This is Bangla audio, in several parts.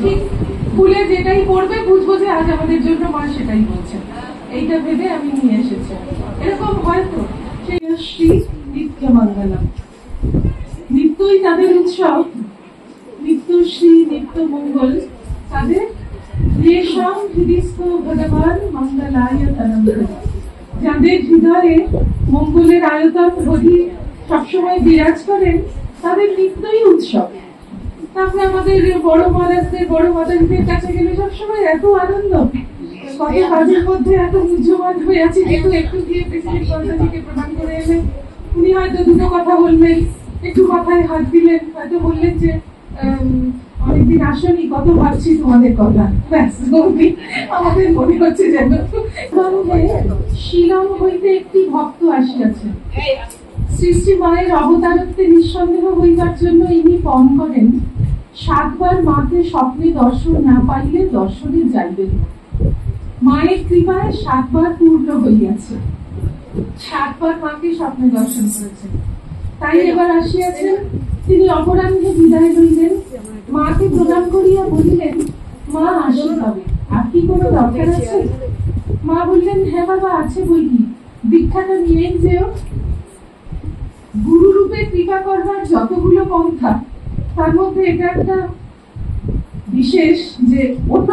ঠিক খুলে যেটাই পড়বে বুঝবো যে আজ আমাদের জন্য মা সেটাই বলছে, এইটা ভেবে আমি নিয়ে এসেছি। এরকম হয়তো সেই শ্রী নিত্য মঙ্গলম, নিত্যই তাদের উৎসব, নিত্য শ্রী নিত্য মঙ্গল তাদের। ভগবান মঙ্গলায়তনম, যাদের হৃদয়ে মঙ্গলের আয়তন হরি সবসময় বিরাজ করেন, তাদের নিত্যই উৎসব। তারপরে আমাদের বড় মহারাজদের, বড় মাতাজিদের কাছে গেলে সবসময় এত আনন্দ, কত কাজের মধ্যে এত মুহ্যমান হয়ে আছি, কিন্তু একটু গিয়ে প্রেসিডেন্ট মাতাজিকে প্রণাম করে এলে উনি হয়তো দুটো কথা বললেন, একটু মাথায় হাত দিলেন, হয়তো বললেন যে অনেকদিন আসনি, কত ভাবছি তোমাদের কথা। ব্যাস, আমাদের মনে হচ্ছে যেন শিলং হইতে একটি ভক্ত আসিয়াছে, সৃষ্টি মায়ের অবতারত্বে নিঃসন্দেহ হইবার জন্য ইনি পণ করেন, 7 বার মাকে স্বপ্নে দর্শন না পাইলে দর্শনে যাইবেন। মায়ের কৃপায় 7 বার পূর্ণ হইয়াছে, 7 বার মাকে স্বপ্নে দর্শন করেছেন, তাই এবার আসিয়াছেন। তিনি অপরাহ্নে বিদায় লইলেন, মাকে প্রণাম করিয়া বলিলেন, মা আসি তবে, আর কি কোনো দরকার আছে? মা বললেন, হ্যাঁ বাবা আছে বইকি, দীক্ষাটা নিয়েই যেও। গুরু রূপে কৃপা করবার যতগুলো পন্থা, তার মধ্যে এটা একটা বিশেষ, যে অন্য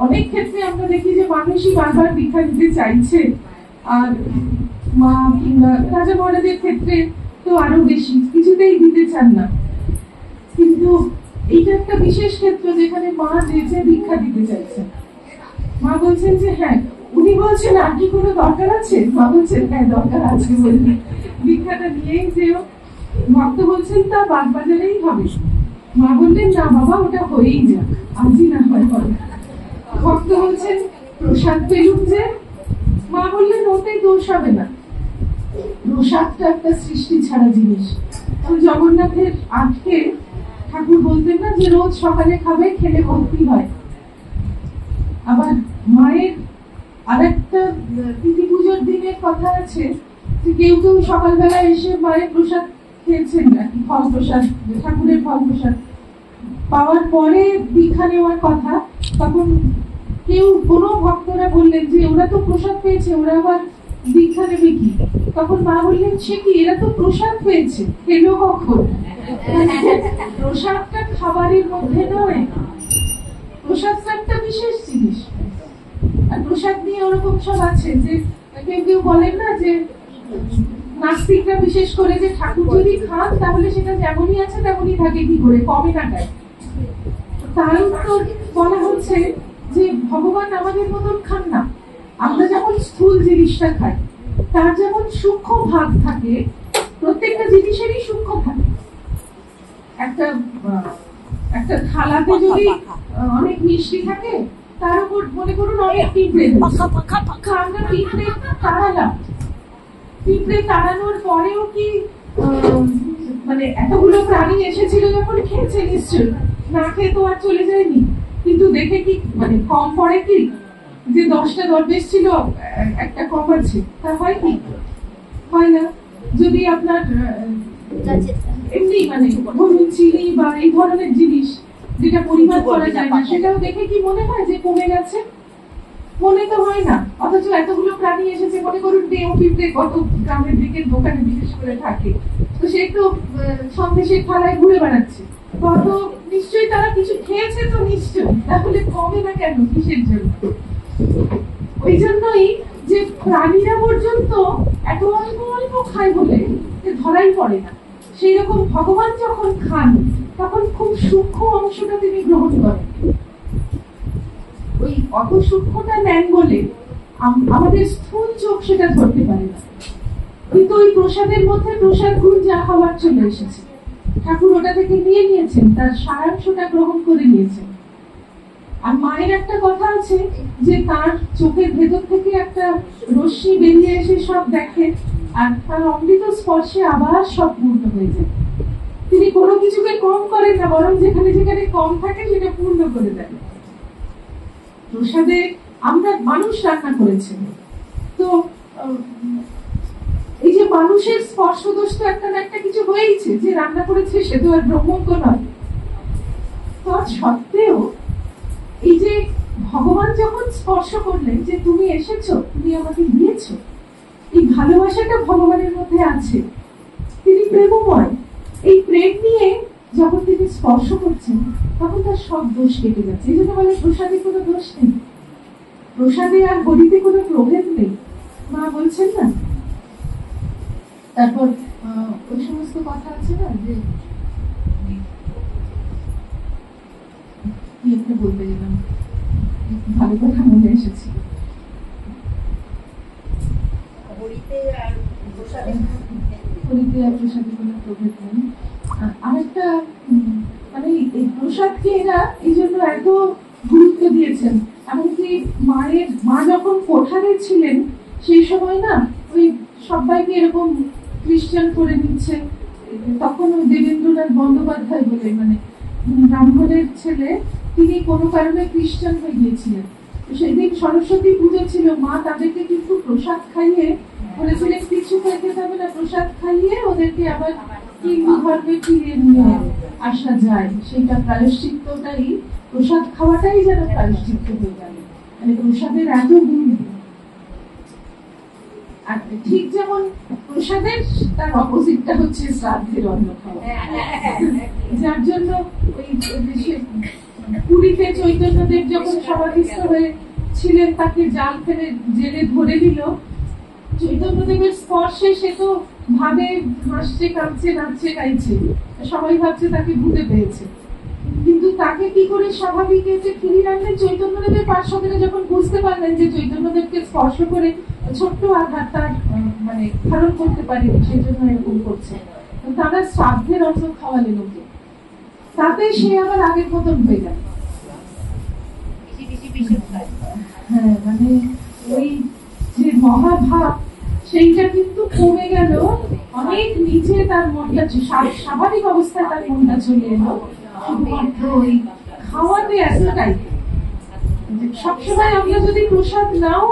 অনেক ক্ষেত্রে আমরা দেখি যে মানুষই বারবার দীক্ষা দিতে চাইছে, আর মা কিংবা রাজা মহারাজের ক্ষেত্রে তো আরো বেশি, কিছুতেই দিতে চান না। কিন্তু এইটা একটা বিশেষ ক্ষেত্র যেখানে মা যেচে দীক্ষা দিতে চাইছেন। মা বলছেন যে হ্যাঁ, উনি বলছেন আর কি কোনো দরকার আছে? মা বলছেন হ্যাঁ দরকার আছে, বলবি দীক্ষাটা নিয়েই যেও। ভক্ত বলছেন তা বাগবাজারেই হবে। মা বললেন না বাবা, ওটা হয়েই যাক, আজই না হয় হবে। ভক্ত বলছেন প্রসাদ পেলুম যে। মা বললেন ওতে দোষ হবে না, প্রসাদটা একটা সৃষ্টি ছাড়া জিনিস। জগন্নাথের আজকে ঠাকুর বলতেন না যে রোজ সকালে খাবে, খেলে ভক্তি হয়। আবার মায়ের আর একটা তিথি পুজোর দিনের কথা আছে, যে কেউ কেউ সকালবেলা এসে মায়ের প্রসাদ খেয়েছেন নাকি, ফল প্রসাদ, ঠাকুরের ফল প্রসাদ পাওয়ার পরে দীক্ষা নেওয়ার কথা। তখন কেউ কোনো ভক্তরা বললেন যে ওরা তো প্রসাদ পেয়েছে, ওরা আবার দীক্ষা নেবে কি? তখন মা বললেন, সে কি, এরা তো প্রসাদ পেয়েছে, খেলো কখন? প্রসাদটা খাবারের মধ্যে নয়, প্রসাদটা একটা বিশেষ জিনিস। আর প্রসাদ নিয়ে ওরকম সব আছে যে কেউ কেউ বলেন না যে নাস্তিকরা বিশেষ করে, যে ঠাকুর যদি খান তাহলে সেটা যেমনই আছে তেমনই থাকে, কি করে কমে না গায়। তাই তো বলা হচ্ছে যে ভগবান আমাদের মতন খান না। আমরা যেমন স্থূল জিনিসটা খাই, তার যেমন সূক্ষ্ম ভাগ থাকে, প্রত্যেকটা জিনিসেরই সূক্ষ্ম থাকে। একটা থালাতে যদি অনেক মিষ্টি থাকে, তার উপর মনে করুন অনেক পিঁপড়ে, আমরা পিঁপড়ে তাড়ালাম, পিঁপড়ে তাড়ানোর পরেও কি মানে এতগুলো প্রাণী এসেছিল যখন খেয়েছে, নিশ্চয়ই না খেয়ে তো আর চলে যায়নি। কিন্তু দেখে কি মানে কম পড়ে কি, যে 10টা দরবেশ ছিল একটা কম আছে, তা হয় কি? হয় না। যদি আপনার এমনি মানে ধরুন চিনি বা এই ধরনের জিনিস যেটা পরিমাপ করা যায় না, সেটাও দেখে কি মনে হয় যে কমে গেছে? মনে তো হয় না। অথচ এতগুলো প্রাণী এসেছে, মনে করুন ডেউ পিঁপড়ে কত গ্রামের দিকের দোকানে বিশেষ করে থাকে, তো সে তো সন্দেশের থালায় ঘুরে বেড়াচ্ছে, কত নিশ্চয়ই তারা কিছু খেয়েছে, তো নিশ্চয়ই, তাহলে কমে না কেন, কিসের জন্য? ওই জন্যই যে প্রাণীরা পর্যন্ত এত অল্প অল্প খায় বলে যে ধরাই পড়ে না। সেই রকম ভগবান যখন খান, তখন খুব সূক্ষ্ম অংশটা তিনি গ্রহণ করেন। ওই অত সূক্ষ্মটা নেন বলে আমাদের স্থূল চোখ সেটা ধরতে পারে না। কিন্তু ওই প্রসাদের মধ্যে প্রসাদ গুণ যা হওয়ার চলে এসেছে, ঠাকুর ওটা থেকে নিয়ে নিয়েছেন, তার সারাংশটা গ্রহণ করে নিয়েছেন। আর মায়ের একটা কথা আছে যে তার চোখের ভেতর থেকে একটা রশ্মি বেরিয়ে এসে সব দেখে, আর তার অমৃত স্পর্শে আবার সব পূর্ণ হয়ে যায়। তিনি কোনো কিছুকে কম করেন না, বরং যেখানে যেখানে কম থাকে সেটা পূর্ণ করে দেন। প্রসাদে আমরা মানুষ রান্না করেছেন, তো এই যে মানুষের স্পর্শ দোষ তো একটা না একটা কিছু হয়েইছে, যে রান্না করেছে সে তো আর ব্রহ্মজ্ঞ নয়। তৎসত্ত্বেও ভগবান যখন স্পর্শ করলেন যে তুমি এসেছো, তুমি আমাকে দিয়েছো, এই ভালোবাসাটা ভগবানের মধ্যে আছে, তিনি প্রেমময়। এই প্রেম নিয়ে যখন তিনি স্পর্শ করছেন তখন তার সব দোষ কেটে যাচ্ছে। এই জন্য বলে প্রসাদে কোনো দোষ নেই, প্রসাদে আর হরিতে কোনো প্রভেদ নেই, মা বলছেন না। তারপর ওই সমস্ত কথা আছে না, যে কি একটা বলতে গেলাম, ভালো কথা মনে এসেছিল, হরিতে আর প্রসাদে কোনো প্রভেদ নেই। আরেকটা মানে এই প্রসাদকে এরা এই জন্য এত গুরুত্ব দিয়েছেন। এমনকি মা যখন কোঠারে ছিলেন সেই সময় না ওই সবাইকে এরকম খ্রিস্টান করে দিচ্ছে। তখন ওই দেবেন্দ্রনাথ বন্দ্যোপাধ্যায় বলে মানে ব্রাহ্মণের ছেলে, তিনি কোনো কারণে খ্রিস্টান হয়ে গিয়েছিলেন। সেদিন সরস্বতী পুজো ছিল, মা তাদেরকে কিন্তু প্রসাদ খাইয়ে বলেছিলেন কিছু খেতে হবে না, প্রসাদ খাইয়ে ওদেরকে আবার হিন্দু ধর্মে ফিরিয়ে নিয়ে আসা যায়। সেইটা প্রায়শ্চিত্তটাই, প্রসাদ খাওয়াটাই যেন প্রায়শ্চিত্ত হয়ে গেল, মানে প্রসাদের এত গুণ। আর ঠিক যেমন প্রসাদের তার অপোজিটটা হচ্ছে শ্রাদ্ধের অন্ন খাওয়া, যার জন্য ওই পুরীতে চৈতন্যদেব যখন সমাধিস্থ হয়ে ছিলেন, তাকে জাল ফেলে জেলে ধরে দিল। চৈতন্যদেবের স্পর্শে সে তো ভাবে হাসছে, কাঁদছে, নাচছে, গাইছে, সবাই ভাবছে তাকে ভূতে পেয়েছে। কিন্তু তাকে কি করে স্বাভাবিক এসে ফিরিয়ে আনলেন? চৈতন্যদেবের পার্শ্বদেরা যখন বুঝতে পারলেন যে চৈতন্যদেবকে স্পর্শ করে ছোট্ট আঘাত তার মানে ধারণ করতে পারে, সেই জন্য এরকম করছে, তারা শ্রাদ্ধের অন্ন খাওয়ালেন ওকে, তাতে সে আবার আগের মতন হয়ে গেল। হ্যাঁ, মানে ওই যে মহাভাব সেইটা কিন্তু কমে গেল, অনেক নিচে তার মনটা, স্বাভাবিক অবস্থায় তার মনটা চলে এলো। শুধুমাত্র ওই খাওয়াতে এতটাই। সবসময় আমরা যদি প্রসাদ নাও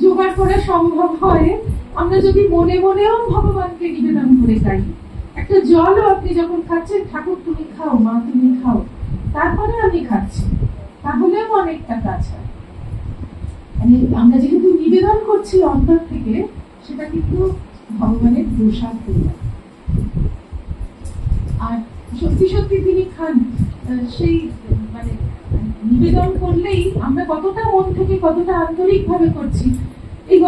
জোগাড় করা সম্ভব হয়, আমরা যদি মনে মনেও ভগবানকে নিবেদন করে যাই, একটা জলও আপনি যখন খাচ্ছেন, ঠাকুর তুমি খাও, মা তুমি খাও, তারপরে আমি খাচ্ছি, তাহলেও অনেকটা কাজ হয়। মানে আমরা যেহেতু নিবেদন করছি অন্তর থেকে, সেটা কিন্তু ভগবানের প্রসাদ হয়ে যায়। আর সত্যি সত্যি তিনি খান, সেই মানে নিবেদন করলেই আমরা কতটা মন থেকে, কতটা আন্তরিক ভাবে করছি। এই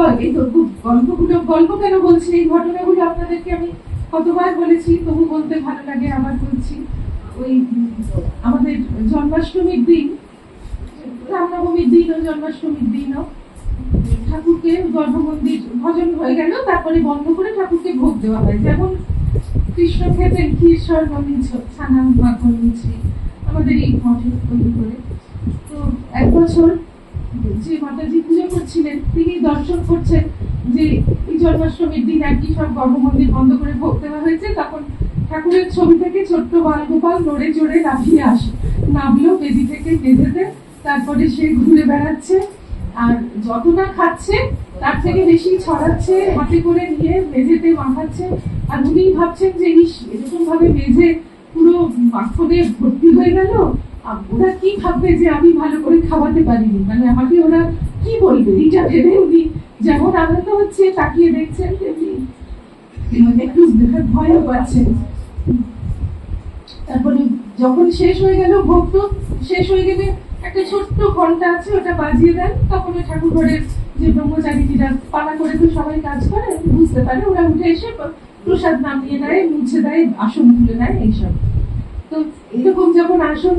গল্প কেন বলছি, এই ঘটনাগুলো আপনাদেরকে আমি কতবার বলেছি, তবু বলতে ভালো লাগে, আবার বলছি। ওই আমাদের জন্মাষ্টমীর দিন, রামনবমীর দিন ও জন্মাষ্টমীর দিনও ঠাকুরকে গর্ভমন্দির ভজন হয়ে গেল, তারপরে বন্ধ করে ঠাকুরকে ভোগ দেওয়া হয়। যেমন কৃষ্ণ খেতেন ক্ষীর সর্বমিছ ছানা মাখন মিছরি, আমাদের এই মঠে তৈরি করে। তো এক বছর যে মাতাজি পুজো করছিলেন, তিনি দর্শন করছেন যে এই জন্মাষ্টমীর দিন একই সব গর্ভমন্দির বন্ধ করে ভোগ দেওয়া হয়েছে। তখন ঠাকুরের ছবি থেকে ছোট্ট বালগোপাল নড়ে চড়ে লাফিয়ে আসে, নামলো বেদি থেকে বেঁধেতে, তারপরে সে ঘুরে বেড়াচ্ছে, আর যতটা খাচ্ছে তার থেকে বেশি ছড়াচ্ছে, হাতে করে নিয়ে মেঝেতে মাখাচ্ছে। আর উনি ভাবছেন যে এরকম ভাবে মেঝে পুরো মাখনে ভর্তি হয়ে গেল, ওরা কি ভাববে যে আমি ভালো করে খাওয়াতে পারিনি, মানে আমাকে ওরা কি বলবে, এটা ভেবে উনি যেমন আনন্দ হচ্ছে তাকিয়ে দেখছেন, তেমনি একটু ভয়ও পাচ্ছেন। তারপরে যখন শেষ হয়ে গেল, ভোগ তো শেষ হয়ে গেলে একটা ছোট্ট ঘন্টা আছে, ওটা বাজিয়ে দেন। তখন ওই ঠাকুর ঘরের যে ব্রহ্মচারীরা পালা করে তো সবাই কাজ করে, বুঝতে পারে, ওরা উঠে এসে প্রসাদ নামিয়ে দেয়, মুছে দেয়, আসন তুলে দেয়, এইসব। তো এরকম যখন আসন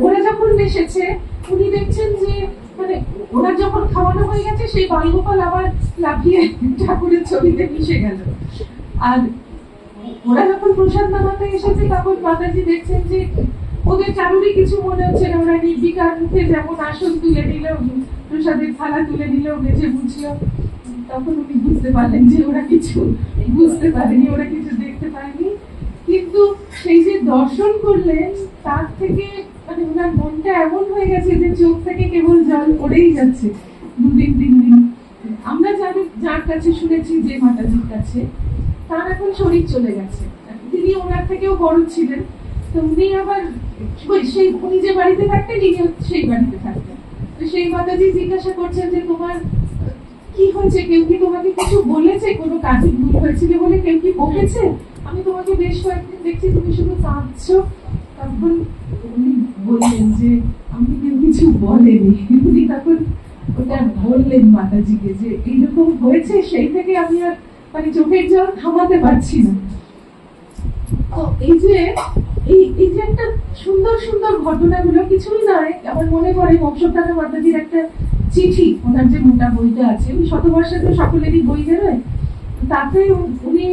ওরা যখন এসেছে, উনি দেখছেন যে মানে ওরা যখন খাওয়ানো হয়ে গেছে, সেই বালগোপাল আবার লাফিয়ে ঠাকুরের ছবিতে মিশে গেল। আর ওরা যখন প্রসাদ নামাতে এসেছে, তখন মাতাজি দেখছেন যে ওদের কারোরই কিছু মনে হচ্ছে না, ওরা নির্বিকার মুখে যেমন আসন তুলে নিল, প্রসাদের থালা তুলে নিল, মেঝে মুছলো। তখন উনি বুঝতে পারলেন যে ওরা কিছু বুঝতে পারেনি, ওরা কিছু দেখতে পায়নি। কিন্তু সেই যে দর্শন করলেন, তার থেকে মানে ওনার মনটা এমন হয়ে গেছে যে চোখ থেকে কেবল জল পড়েই যাচ্ছে 2-3 দিন। আমরা যার কাছে শুনেছি, যে মাতাজির কাছে, তার এখন শরীর চলে গেছে, তিনি ওনার থেকেও বড় ছিলেন। তো উনি আবার উনি যে বাড়িতে থাকতেন, ইনি সেই বাড়িতে থাকতেন। সেই মাতাজি জিজ্ঞাসা করছেন যে তোমার কি হয়েছে, কেউ কি তোমাকে কিছু বলেছে, কোনো কাজে ভুল হয়েছিল বলে কেউ কি বকেছে? আমি তোমাকে বেশ কয়েকদিন দেখছি তুমি শুধু কাঁদছো। তখন উনি বললেন যে আমি কেউ কিছু বলেনি। উনি তখন ওটা বললেন মাতাজিকে যে এইরকম হয়েছে, সেই থেকে আমি আর মানে চোখের জল থামাতে পারছি না। তো এই যে একটা সুন্দর সুন্দর ঘটনাগুলো কিছুই নয়। আমার মনে পড়ে মকসুদকাকা মাতাজির একটা চিঠি, ওনার যে মোটা বইটা আছে, ওই শতবর্ষে তো সকলেরই বই বেরোয়, তাতে উনি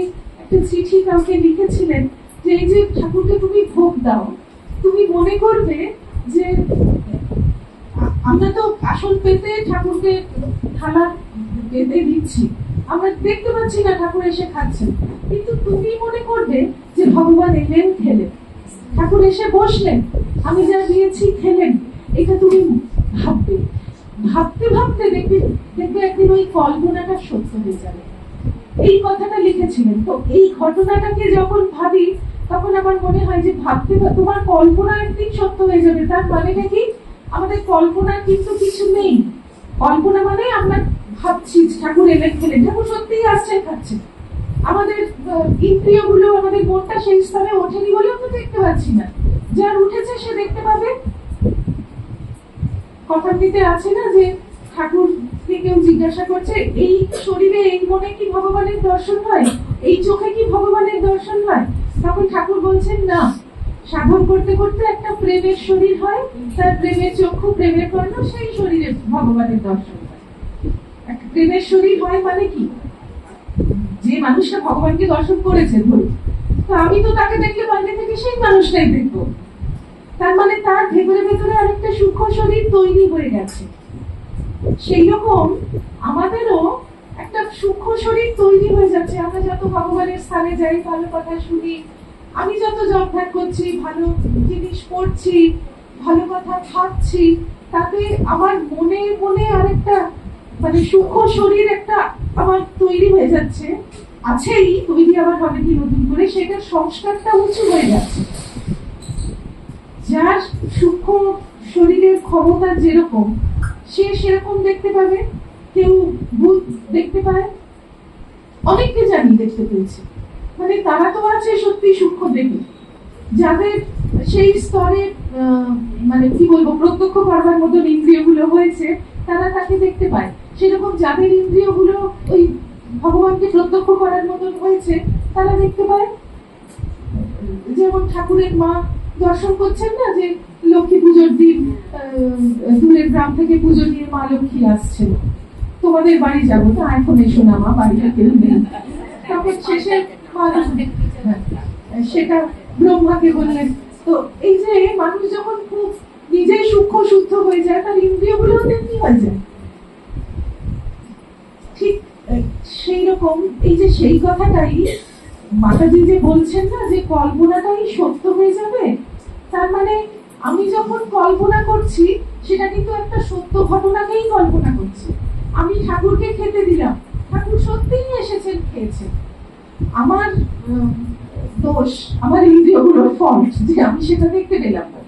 একটা চিঠি কাউকে লিখেছিলেন যে এই যে ঠাকুরকে তুমি ভোগ দাও, তুমি মনে করবে যে আমরা তো আসল পেতে ঠাকুরকে থালা পেতে দিচ্ছি, আমরা দেখতে পাচ্ছি না ঠাকুর এসে খাচ্ছেন, কিন্তু তুমি মনে করবে যে ভগবান এলেন, খেলেন, ঠাকুর এসে বসলেন, আমি যা দিয়েছি খেলেন। এটা তুমি ভাববে, ভাবতে ভাবতে দেখবে একদিন ওই কল্পনাটা সত্য হয়ে যাবে। এই কথাটা লিখেছিলেন। তো এই ঘটনাটাকে যখন ভাবি তখন আমার মনে হয় যে ভাবতে তোমার কল্পনা একদিন সত্য হয়ে যাবে। তার মানে নাকি আমাদের কল্পনা কিন্তু কিছু নেই। কল্পনা মানে আমরা ভাবছি ঠাকুর এলেন, খেলেন, ঠাকুর সত্যিই আসছেন, খাচ্ছেন। আমাদের ইন্দ্রিয়গুলো, আমাদের মনটা সেই স্তরে ওঠেনি বলে আমরা দেখতে পাচ্ছি না। যার উঠেছে সে দেখতে পাবে। কথাটিতে আছে না যে ঠাকুরকে কেউ জিজ্ঞাসা করছে এই শরীরে, এই মনে কি ভগবানের দর্শন হয়, এই চোখে কি ভগবানের দর্শন হয়? তখন ঠাকুর বলছেন না, সাধন করতে করতে একটা প্রেমের শরীর হয়, তার প্রেমের চক্ষু, প্রেমের কর্ণ, সেই শরীরে ভগবানের দর্শন হয়। একটা প্রেমের শরীর হয় মানে কি, যে মানুষটা ভগবানকে দর্শন করেছে ধরুন, তো আমি তো তাকে দেখলে বাইরে থেকে সেই মানুষটাই দেখবো। তার মানে তার ভেতরে ভেতরে আরেকটা সূক্ষ্ম শরীর তৈরি হয়ে গেছে। সেই রকম আমাদেরও একটা সূক্ষ্ম শরীর তৈরি হয়ে যাচ্ছে। আমরা যত ভগবানের স্থানে যাই, ভালো কথা শুনি, আমি যত জপধ্যান করছি, ভালো জিনিস পড়ছি, ভালো কথা খাচ্ছি, তাতে আমার মনে মনে আরেকটা মানে সূক্ষ্ম শরীর একটা আমার তৈরি হয়ে যাচ্ছে, আছেই, তৈরি আবার হবে কি নতুন করে, সেটার সংস্কারটা উঁচু হয়ে যাচ্ছে। যার সূক্ষ্ম শরীরের ক্ষমতা যেরকম, সে সেরকম দেখতে পাবে। কেউ ভূত দেখতে পায়, অনেককে জানি দেখতে পেয়েছে, মানে তারা তো আছে সত্যি সূক্ষ্ম দেখে। যাদের সেই স্তরে মানে কি বলবো, প্রত্যক্ষ করবার মতন ইন্দ্রিয়গুলো হয়েছে, তারা তাকে দেখতে পায়। সেরকম যাদের ইন্দ্রিয়গুলো ওই ভগবানকে প্রত্যক্ষ করার মতন হয়েছে, তারা দেখতে পায়। যেমন ঠাকুরের মা দর্শন করছেন না, যে লক্ষ্মী পুজোর দিন দূরের গ্রাম থেকে পুজো নিয়ে মা লক্ষ্মী আসছেন, তোমাদের বাড়ি যাবো, তো এখন এসো না মা, বাড়িতে কেউ নেই। তখন শেষে সেটা ব্রহ্মাকে বললেন। তো এই যে মানুষ যখন খুব নিজেই সূক্ষ্ম শুদ্ধ হয়ে যায়, তার ইন্দ্রিয় গুলো তেমনি হয়ে যায়। ঠিক সেই রকম এই যে সেই কথাটাই মাতাজি যে বলছেন না, যে কল্পনাটাই সত্য হয়ে যাবে, তার মানে আমি যখন কল্পনা করছি, সেটা কিন্তু একটা সত্য ঘটনাকেই কল্পনা করছি। আমি ঠাকুরকে খেতে দিলাম, ঠাকুর সত্যিই এসেছেন, খেয়েছেন। আমার দোষ, আমার ইন্দ্রিয়গুলোর ফল্ট যে আমি সেটা দেখতে পেলাম না।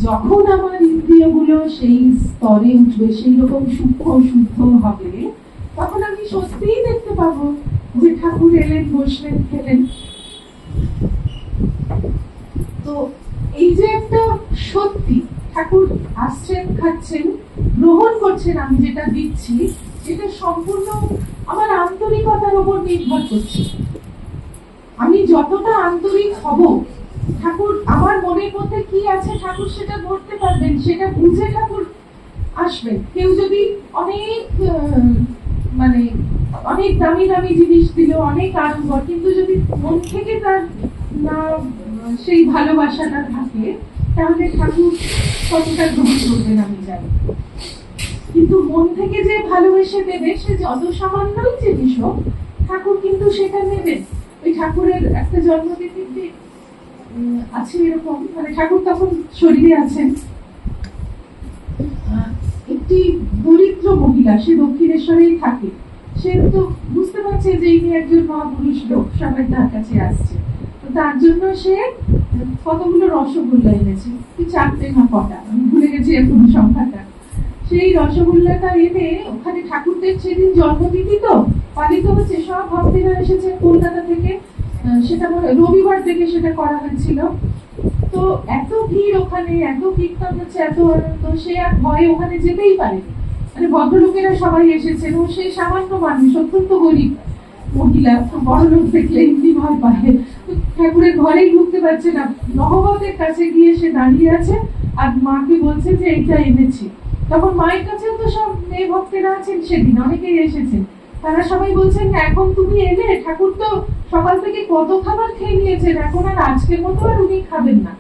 যখন আমার ইন্দ্রিয়গুলো সেই স্তরে উঠবে, সেই রকম সূক্ষ্ম শুদ্ধ হবে, তখন আমি সত্যিই দেখতে পাবো যে ঠাকুর এলেন, বসলেন, খেলেন। তো এই যে একটা সত্যি, ঠাকুর আসছেন, খাচ্ছেন, গ্রহণ করছেন, আমি যেটা দিচ্ছি, এটা সম্পূর্ণ আমার আন্তরিকতার উপর নির্ভর করছে। আমি যতটা আন্তরিক হব, ঠাকুর আমার মনের মধ্যে কি আছে ঠাকুর সেটা ধরতে পারবেন, সেটা বুঝে ঠাকুর আসবেন। কেউ যদি অনেক মানে অনেক দামি দামি জিনিস দিল, অনেক আড়ম্বর, কিন্তু যদি মন থেকে তার না সেই ভালোবাসাটা থাকে, তাহলে ঠাকুর কতটা গ্রহণ করবেন আমি জানি। কিন্তু মন থেকে যে ভালোবেসে দেবে, সে যত সামান্যই জিনিস হোক, ঠাকুর কিন্তু সেটা নেবেন। ওই ঠাকুরের একটা জন্মতিথিতে আছে এরকম, মানে ঠাকুর তখন শরীরে আছেন, একটি দরিদ্র মহিলা, সে দক্ষিণেশ্বরেই থাকে। সে তো বুঝতে পারছে যে ইনি একজন মহাপুরুষ লোক, সবাই তার কাছে আসছে। তো তার জন্য সে কতগুলো রসগোল্লা এনেছে, 4টে না কটা, আমি ভুলে গেছি এখন সংখ্যাটা। সে রসগোল্লাটা এনে ওখানে ঠাকুরদের সেদিন জন্মতিথি তো পালিত হচ্ছে, সব ভক্তরা এসেছে কলকাতা থেকে, সেটা রবিবার থেকে সেটা করা হয়েছিল। তো এত ভিড় ওখানে, এত কীর্তন হচ্ছে, এত আনন্দ, সে আর ভয়ে ওখানে যেতেই পারেনি। মানে ভদ্রলোকেরা সবাই এসেছেন, ও সে সামান্য মানুষ, অত্যন্ত গরিব মহিলা, বড় লোক দেখলে এমনি ভয় পায়, ঠাকুরের ঘরেই ঢুকতে পারছে না। নহবতের কাছে গিয়ে সে দাঁড়িয়ে আছে আর মাকে বলছে যে এইটা এনেছি। তখন মায়ের কাছেও তো সব মেয়ে ভক্তেরা আছেন, সেদিন অনেকেই এসেছেন, তারা সবাই বলছেন এখন তুমি এলে, ঠাকুর তো সকাল থেকে কত খাবার খেয়ে নিয়েছেন, এখন আর আজকের মতো আর উনি খাবেন না।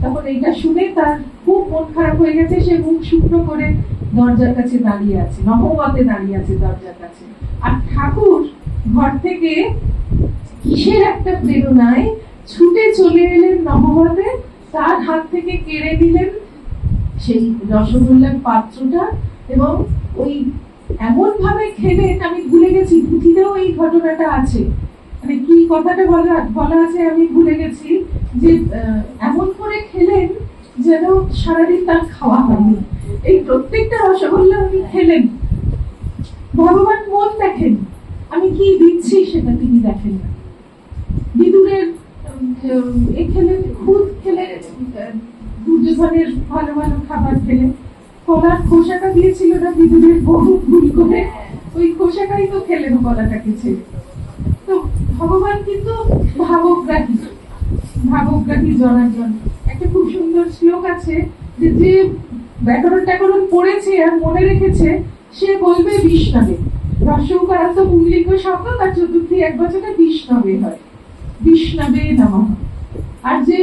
তখন এইটা শুনে তার খুব মন খারাপ হয়ে গেছে, সে মুখ শুকনো করে দরজার কাছে দাঁড়িয়ে আছে, নহবতে দাঁড়িয়ে আছে দরজার কাছে। আর ঠাকুর ঘর থেকে কিসের একটা প্রেরণায় ছুটে চলে এলেন নহবতে, তার হাত থেকে কেড়ে দিলেন সেই রসগোল্লার পাত্রটা, এবং ওই এমন ভাবে খেলেন, আমি ভুলে গেছি, পুঁথিতেও এই ঘটনাটা আছে, মানে কি কথাটা বলা আছে আমি ভুলে গেছি, যে এমন করে খেলেন যেন সারাদিন তার খাওয়া হয়নি। এই প্রত্যেকটা রসগোল্লা উনি খেলেন। ভগবান মন দেখেন, আমি কি দিচ্ছি সেটা তিনি দেখেন না। বিদুরের খেলেন, খুদ খেলে, দুর্যোধনের ভালো ভালো খাবার খেলে, কলার খোসাটা দিয়েছিল না বিদুরের, বহু ভুল করে ওই খোসাটাই তো খেলেন কলাটাকে ছেড়ে। তো ভগবান কিন্তু ভাবগ্রাহী, ভাবগ্রাহী জনার্দন। একটা খুব সুন্দর শ্লোক আছে, যে যে ব্যাকরণ ট্যাকরণ পড়েছে আর মনে রেখেছে সে বলবে বিষ্ণবে। রস্যকারান্ত পুংলিঙ্গ শব্দ, তার চতুর্থী এক বছরে বিষ্ণবে হয়, বিষ্ণবে নমঃ। আর যে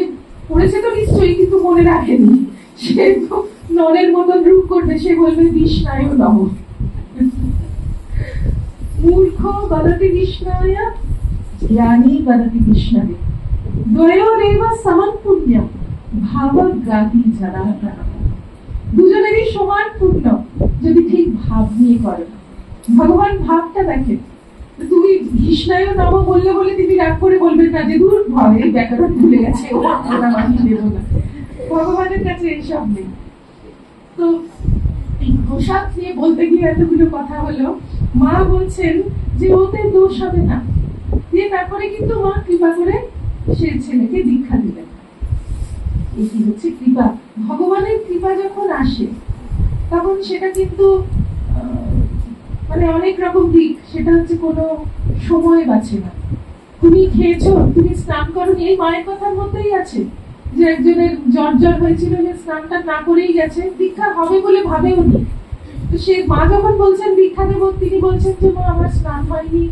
পড়েছে তো নিশ্চয়ই, কিন্তু মনে রাখেনি, সে তো নরের মতন রূপ করবে, সে বলবে বিষ্ণায় নমঃ। মূর্খ বদতি বিষ্ণায়, জ্ঞানী বদতি বিষ্ণবে, দ্বয়োরেব সমান পুণ্যম ভাবগ্রাহী জনার্দন। দুজনেরই সমান পুণ্য যদি ঠিক ভাব নিয়ে করে। ভগবান ভাবটা দেখেন। তুমি কৃষ্ণায় নম বললে বলে তিনি রাগ করে বলবেন না যে দূর ভয়, এই ব্যাকরণ ভুলে গেছে, ভগবানের কাছে এইসব নেই। তো এই প্রসাদ নিয়ে বলতে গিয়ে এতগুলো কথা হলো। মা বলছেন যে ওতে দোষ হবে না, দিয়ে তারপরে কিন্তু মা কৃপা করে সে ছেলেকে দীক্ষা দিলেন। এটি হচ্ছে কৃপা। ভগবানের কৃপা যখন আসে তখন সেটা কিন্তু মানে অনেক রকম দিক, সেটা হচ্ছে কোনো সময় বাঁচে না। তুমি খেয়েছো, তুমি স্নান করোনি, এই মায়ের কথার মধ্যেই আছে যে একজনের জ্বর হয়েছিল, যে স্নানটা না করেই গেছে, দীক্ষা হবে বলে ভাবেও নি। তো সে মা যখন বলছেন দীক্ষা দেব, তিনি বলছেন যে মা আমার স্নান হয়নি,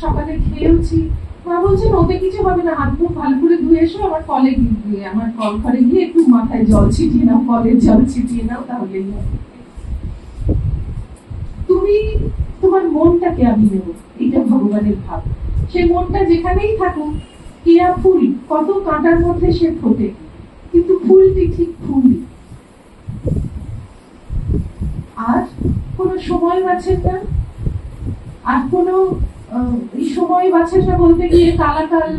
সকালে খেয়েওছি। মা বলছেন ওতে কিছু হবে না, হাত মুখ ভালো করে ধুয়ে এসো, আমার কলে গিয়ে, আমার কল ঘরে গিয়ে একটু মাথায় জল ছিটিয়ে নাও, কলের জল ছিটিয়ে নাও, তাহলেই হবে। তুমি তোমার মনটাকে আমি নেব, এটা ভগবানের ভাব। সেই মনটা যেখানেই থাকুক, কেয়া ফুল কত কাঁটার মধ্যে সে ফোটে, কিন্তু ফুলটি ঠিক ফুল। আর কোনো সময় বাঁচেন না, আর কোনো এই সময় বাঁচেন না বলতে গিয়ে কালাকাল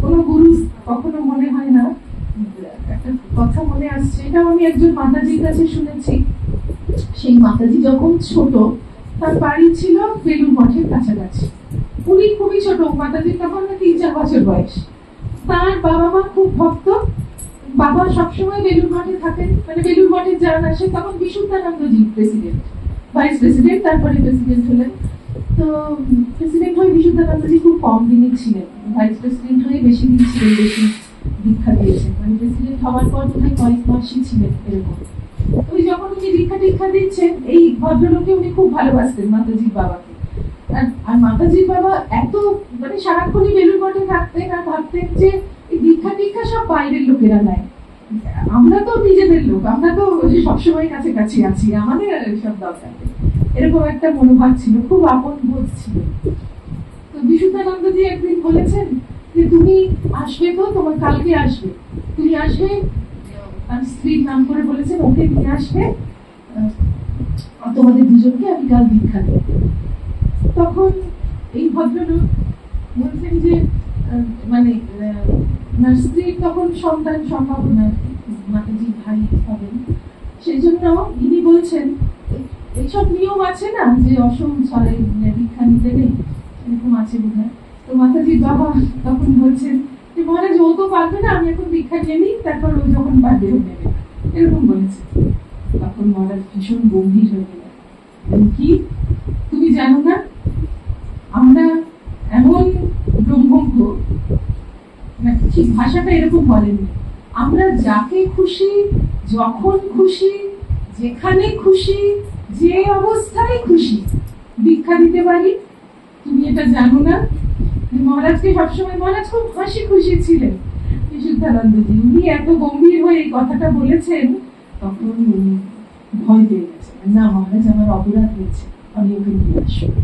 কোনো গুরু কখনো মনে হয় না। একটা কথা মনে আসছে, এটাও আমি একজন মাতাজির কাছে শুনেছি। সেই মাতাজি যখন ছোট, তার বাড়ি ছিল বেলুর মঠের কাছাকাছি। উনি খুবই ছোট, মাতাজির তখন 3-4 বছর বয়স। তার বাবা মা খুব ভক্ত, বাবা সবসময় বেলুর মঠে থাকেন, মানে বেলুর মঠে যান আসে। তখন বিশুদ্ধানন্দজি প্রেসিডেন্ট, ভাইস প্রেসিডেন্ট, তারপরে প্রেসিডেন্ট হলেন। তো প্রেসিডেন্ট হয়ে বিশুদ্ধানন্দজি খুব কম দিনই ছিলেন, ভাইস প্রেসিডেন্ট হয়ে বেশি দিন ছিলেন, বেশি দীক্ষা দিয়েছেন। মানে প্রেসিডেন্ট হওয়ার পর বোধহয় কয়েক মাসই ছিলেন এরকম। ওই যখন উনি দীক্ষা দিচ্ছেন, এই ভদ্রলোকে উনি খুব ভালোবাসতেন মাতাজির বাবাকে। আর মাতাজির বাবা এত মানে সারাক্ষণই বেলুর মঠে থাকতেন, আর ভাবতেন যে এই দীক্ষা সব বাইরের লোকেরা নেয়, আমরা তো নিজেদের লোক, আমরা তো সবসময় কাছাকাছি আছি, আমাদের সব দরকার নেই, এরকম একটা মনোভাব ছিল, খুব আপন বোধ ছিল। তো বিশুদ্ধানন্দজি একদিন বলেছেন যে তুমি আসবে তো, তোমার কালকে আসবে, তুমি আসবে, তার স্ত্রীর নাম করে বলেছেন ওকে নিয়ে আসবে, তোমাদের দুজনকে আমি কাল দীক্ষা দেব। তখন এই ভদ্রলোক বলছেন যে মানে স্ত্রীর তখন সন্তান সম্ভাবনা, মাতাজি ভাই হবেন, সেই জন্য ইনি বলছেন এইসব নিয়ম আছে না যে অসংসারে দীক্ষা নিতে নেই, এরকম আছে বোধ হয়। তো মাতাজি বাবা তখন বলছেন যে মহারাজ ও তো পারবে না, আমি এখন দীক্ষা নিয়ে নিই, তারপর ও যখন পারবে ও নেবে, এরকম বলেছে। তখন মহারাজ ভীষণ গম্ভীর হয়ে গেলেন, কি তুমি জানো না আমরা এমন ব্রহ্মজ্ঞ, ঠিক ভাষাটা এরকম বলেনি, আমরা যাকে খুশি যখন খুশি যেখানে খুশি যে অবস্থায় খুশি দীক্ষা দিতে পারি, তুমি এটা জানো না? মহারাজকে সবসময় মহারাজ খুব হাসি খুশি ছিলেন বিশুদ্ধানন্দজি, উনি এত গম্ভীর হয়ে এই কথাটা বলেছেন, তখন উনি ভয় পেয়ে গেছেন, না মহারাজ আমার অপরাধ হয়েছে, আমি ওকে নিয়ে আসবো।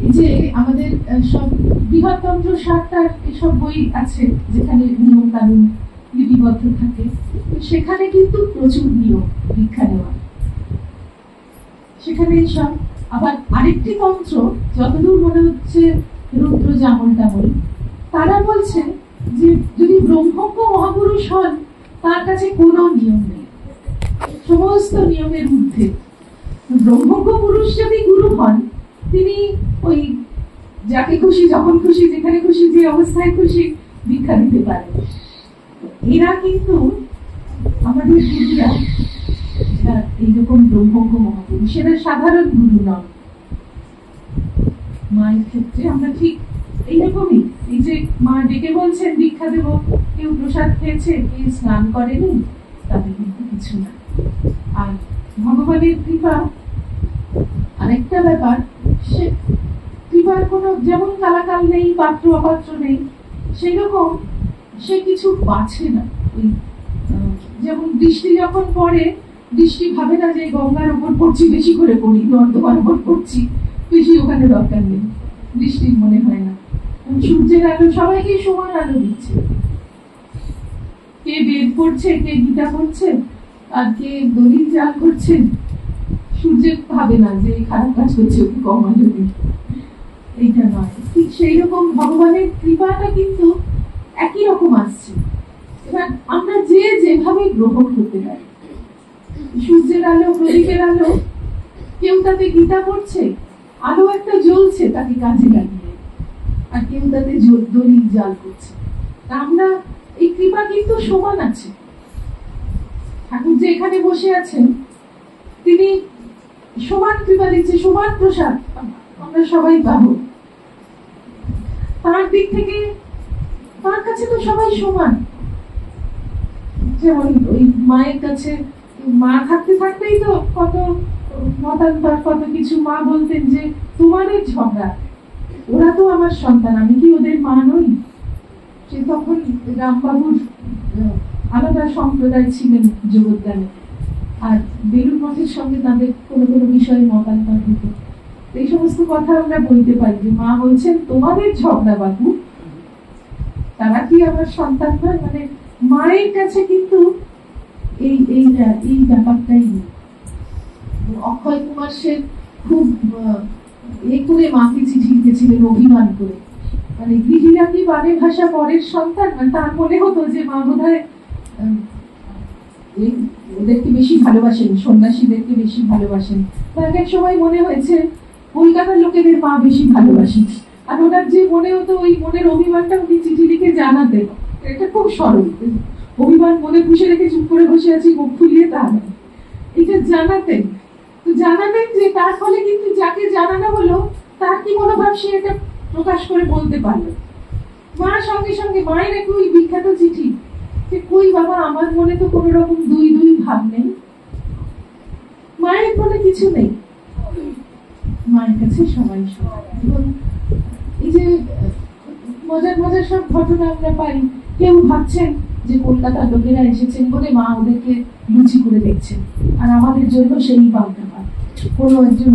এই যে আমাদের সব বৃহত্তন্ত্র সারটার এসব বই আছে যেখানে নিয়ম কানুন লিপিবদ্ধ থাকে, সেখানে কিন্তু প্রচুর নিয়ম দীক্ষা নেওয়া, সেখানে সব। আবার আরেকটি তন্ত্র যতদূর মনে হচ্ছে রুদ্র জামল টামল, তারা বলছে যে যদি ব্রহ্মজ্ঞ মহাপুরুষ হন তার কাছে কোনো নিয়ম নেই, সমস্ত নিয়মের ঊর্ধ্বে। ব্রহ্মজ্ঞ পুরুষ যদি গুরু হন, তিনি ওই যাকে খুশি যখন খুশি যেখানে খুশি যে অবস্থায় খুশি দীক্ষা দিতে পারে। এরা কিন্তু আমাদের গুরুরা এইরকম ব্রহ্মজ্ঞ মহাপুরুষ, এরা সাধারণ গুরু নন। মায়ের ক্ষেত্রে আমরা ঠিক এইরকমই, এই যে মা ডেকে বলছেন দীক্ষা দেব, কেউ প্রসাদ খেয়েছে, কেউ স্নান করেনি, তাদের কিন্তু কিছু না। আর ভগবানের কৃপা আরেকটা ব্যাপার, সে কৃপার কোনো যেমন কালাকাল নেই, পাত্র অপাত্র নেই, সেরকম সে কিছু বাছে না। যেমন বৃষ্টি যখন পড়ে, বৃষ্টি ভাবে না যে গঙ্গার উপর পড়ছি বেশি করে পড়ি, নর্দমার উপর পড়ছি বেশি, ওখানে দরকার নেই, বৃষ্টির মনে হয় না। সূর্যের আলো সবাইকে সমান আলো দিচ্ছে, কে বেদ পড়ছে, কে গীতা পড়ছে, আর কে দলিল জাল করছে, সূর্যের ভাবে না যে খারাপ কাজ করছে ওকে কম আলো দিই, এইটা নয়। ঠিক সেই রকম ভগবানের কৃপাটা কিন্তু একই রকম আসছে। এবার আমরা যে যেভাবে গ্রহণ করতে পারি, সূর্যের আলো, প্রদীপের আলো, কেউ তাতে গীতা পড়ছে, আলো একটা জ্বলছে তাকে কাজে লাগিয়ে, আর কেউ তাতে দলিল জাল করছে। আমরা এই কৃপা কিন্তু সমান আছে। ঠাকুর যে এখানে বসে আছেন, তিনি সমান কৃপা দিচ্ছে, সমান প্রসাদ আমরা সবাই পাবো। তার দিক থেকে তার কাছে তো সবাই সমান। যেমন ওই মায়ের কাছে, মা থাকতে থাকতেই তো কত মতান্তর, কত কিছু। মা বলতেন যে তোমাদের ঝগড়া, ওরা তো আমার সন্তান, আমি কি ওদের মা নই? সে তখন রামবাবুর আলাদা সম্প্রদায় ছিলেন জগদ্দানে, আর বেলুর মঠের সঙ্গে তাদের কোনো কোনো বিষয়ে মতান্তর হতো। এই সমস্ত কথা আমরা বলতে পারি যে মা বলছেন তোমাদের ঝগড়া বাবু, তারা কি আমার সন্তান নয়? মানে মায়ের কাছে কিন্তু এই ব্যাপারটাই নেই। অক্ষয় কুমার সেন খুব করে মাকে চিঠি লিখেছিলেন অভিমান করে, মানে গৃহীরা কি বারে ভাষা পরের সন্তান, তার মনে হতো যে মা বোধহয় ওদেরকে বেশি ভালোবাসেন, সন্ন্যাসীদেরকে বেশি ভালোবাসেন। তার এক সময় মনে হয়েছে কলকাতার লোকেদের মা বেশি ভালোবাসেন, আর ওনার যে মনে হতো ওই মনের অভিমানটা উনি চিঠি লিখে জানাতেন। এটা খুব সরল, অভিমান মনে পুষে রেখে চুপ করে বসে আছি মুখ ফুলিয়ে, তা নয়, এটা জানাতেন। তো জানাতেন যে তার ফলে কিন্তু যাকে জানানো হলো তার কি মনোভাব সে এটা প্রকাশ করে বলতে পারলো। মা সঙ্গে সঙ্গে, মায়ের একটু ওই বিখ্যাত চিঠি যে কই বাবা আমার মনে তো কোন রকম দুই দুই ভাব নেই, মায়ের মনে কিছু নেই, মায়ের কাছে সবাই সবাই। এবং এই যে মজার মজার সব ঘটনা আমরা পাই, কেউ ভাবছেন যে কলকাতার লোকেরা এসেছেন বলে মা ওদেরকে লুচি করে দেখছেন, আর আমাদের জন্য সেই পাল্টা পান। কোনো একজন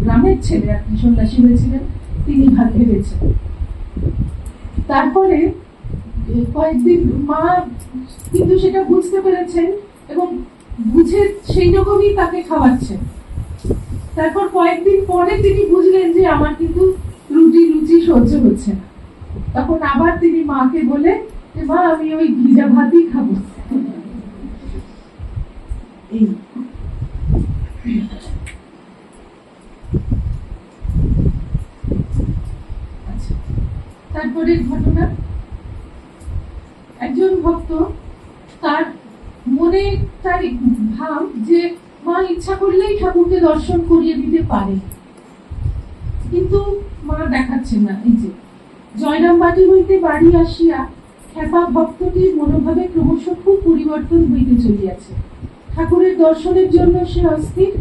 গ্রামের ছেলে আর কি সন্ন্যাসী হয়েছিলেন, তিনি ভেবেছেন। তারপরে কয়েকদিন মা কিন্তু সেটা বুঝতে পেরেছেন এবং বুঝে সেই রকমই তাকে খাওয়াচ্ছেন। তারপর কয়েকদিন পরে তিনি বুঝলেন যে আমার কিন্তু রুটি লুচি সহ্য হচ্ছে না। তখন আবার তিনি মাকে বলে যে মা আমি ওই ভিজা ভাতই খাবো। এই তারপরের ঘটনা, একজন ভক্ত তার মনে তার ভাব যে মা ইচ্ছা করলেই ঠাকুরকে দর্শন করিয়ে দিতে পারে, কিন্তু মা দেখাচ্ছেন না। এই যে জয়রামবাটি হইতে বাড়ি আসিয়া খ্যাপা ভক্তটির মনোভাবে ক্রমশ খুব পরিবর্তন হইতে চলিয়াছে। ঠাকুরের দর্শনের জন্য সে অস্থির।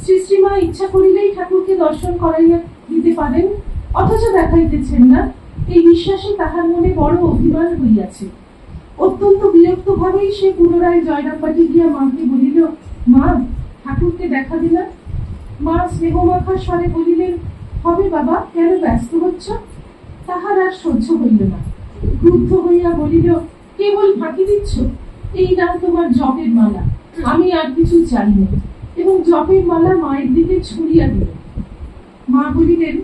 শ্রী শ্রীমা ইচ্ছা করিলেই ঠাকুরকে দর্শন করাইয়া দিতে পারেন, অথচ দেখাইতেছেন না, এই বিশ্বাসে তাহার মনে বড় অভিমান হইয়াছে। অত্যন্ত বিরক্ত ভাবেই সে পুনরায় জয়রামবাটি গিয়া মাকে বলিল, মা, ঠাকুরকে দেখা দিলা? মা স্নেহমাখা স্বরে বলিলেন, হবে বাবা, কেন ব্যস্ত হচ্ছ? তাহার আর সহ্য হইল না। ক্রুদ্ধ হইয়া বলিল, কেবল ফাঁকি দিচ্ছ? এই নাও তোমার জপের মালা, আমি আর কিছু চাই না। এবং জপের মালা মায়ের দিকে ছুড়িয়া দিল। মা বলিলেন,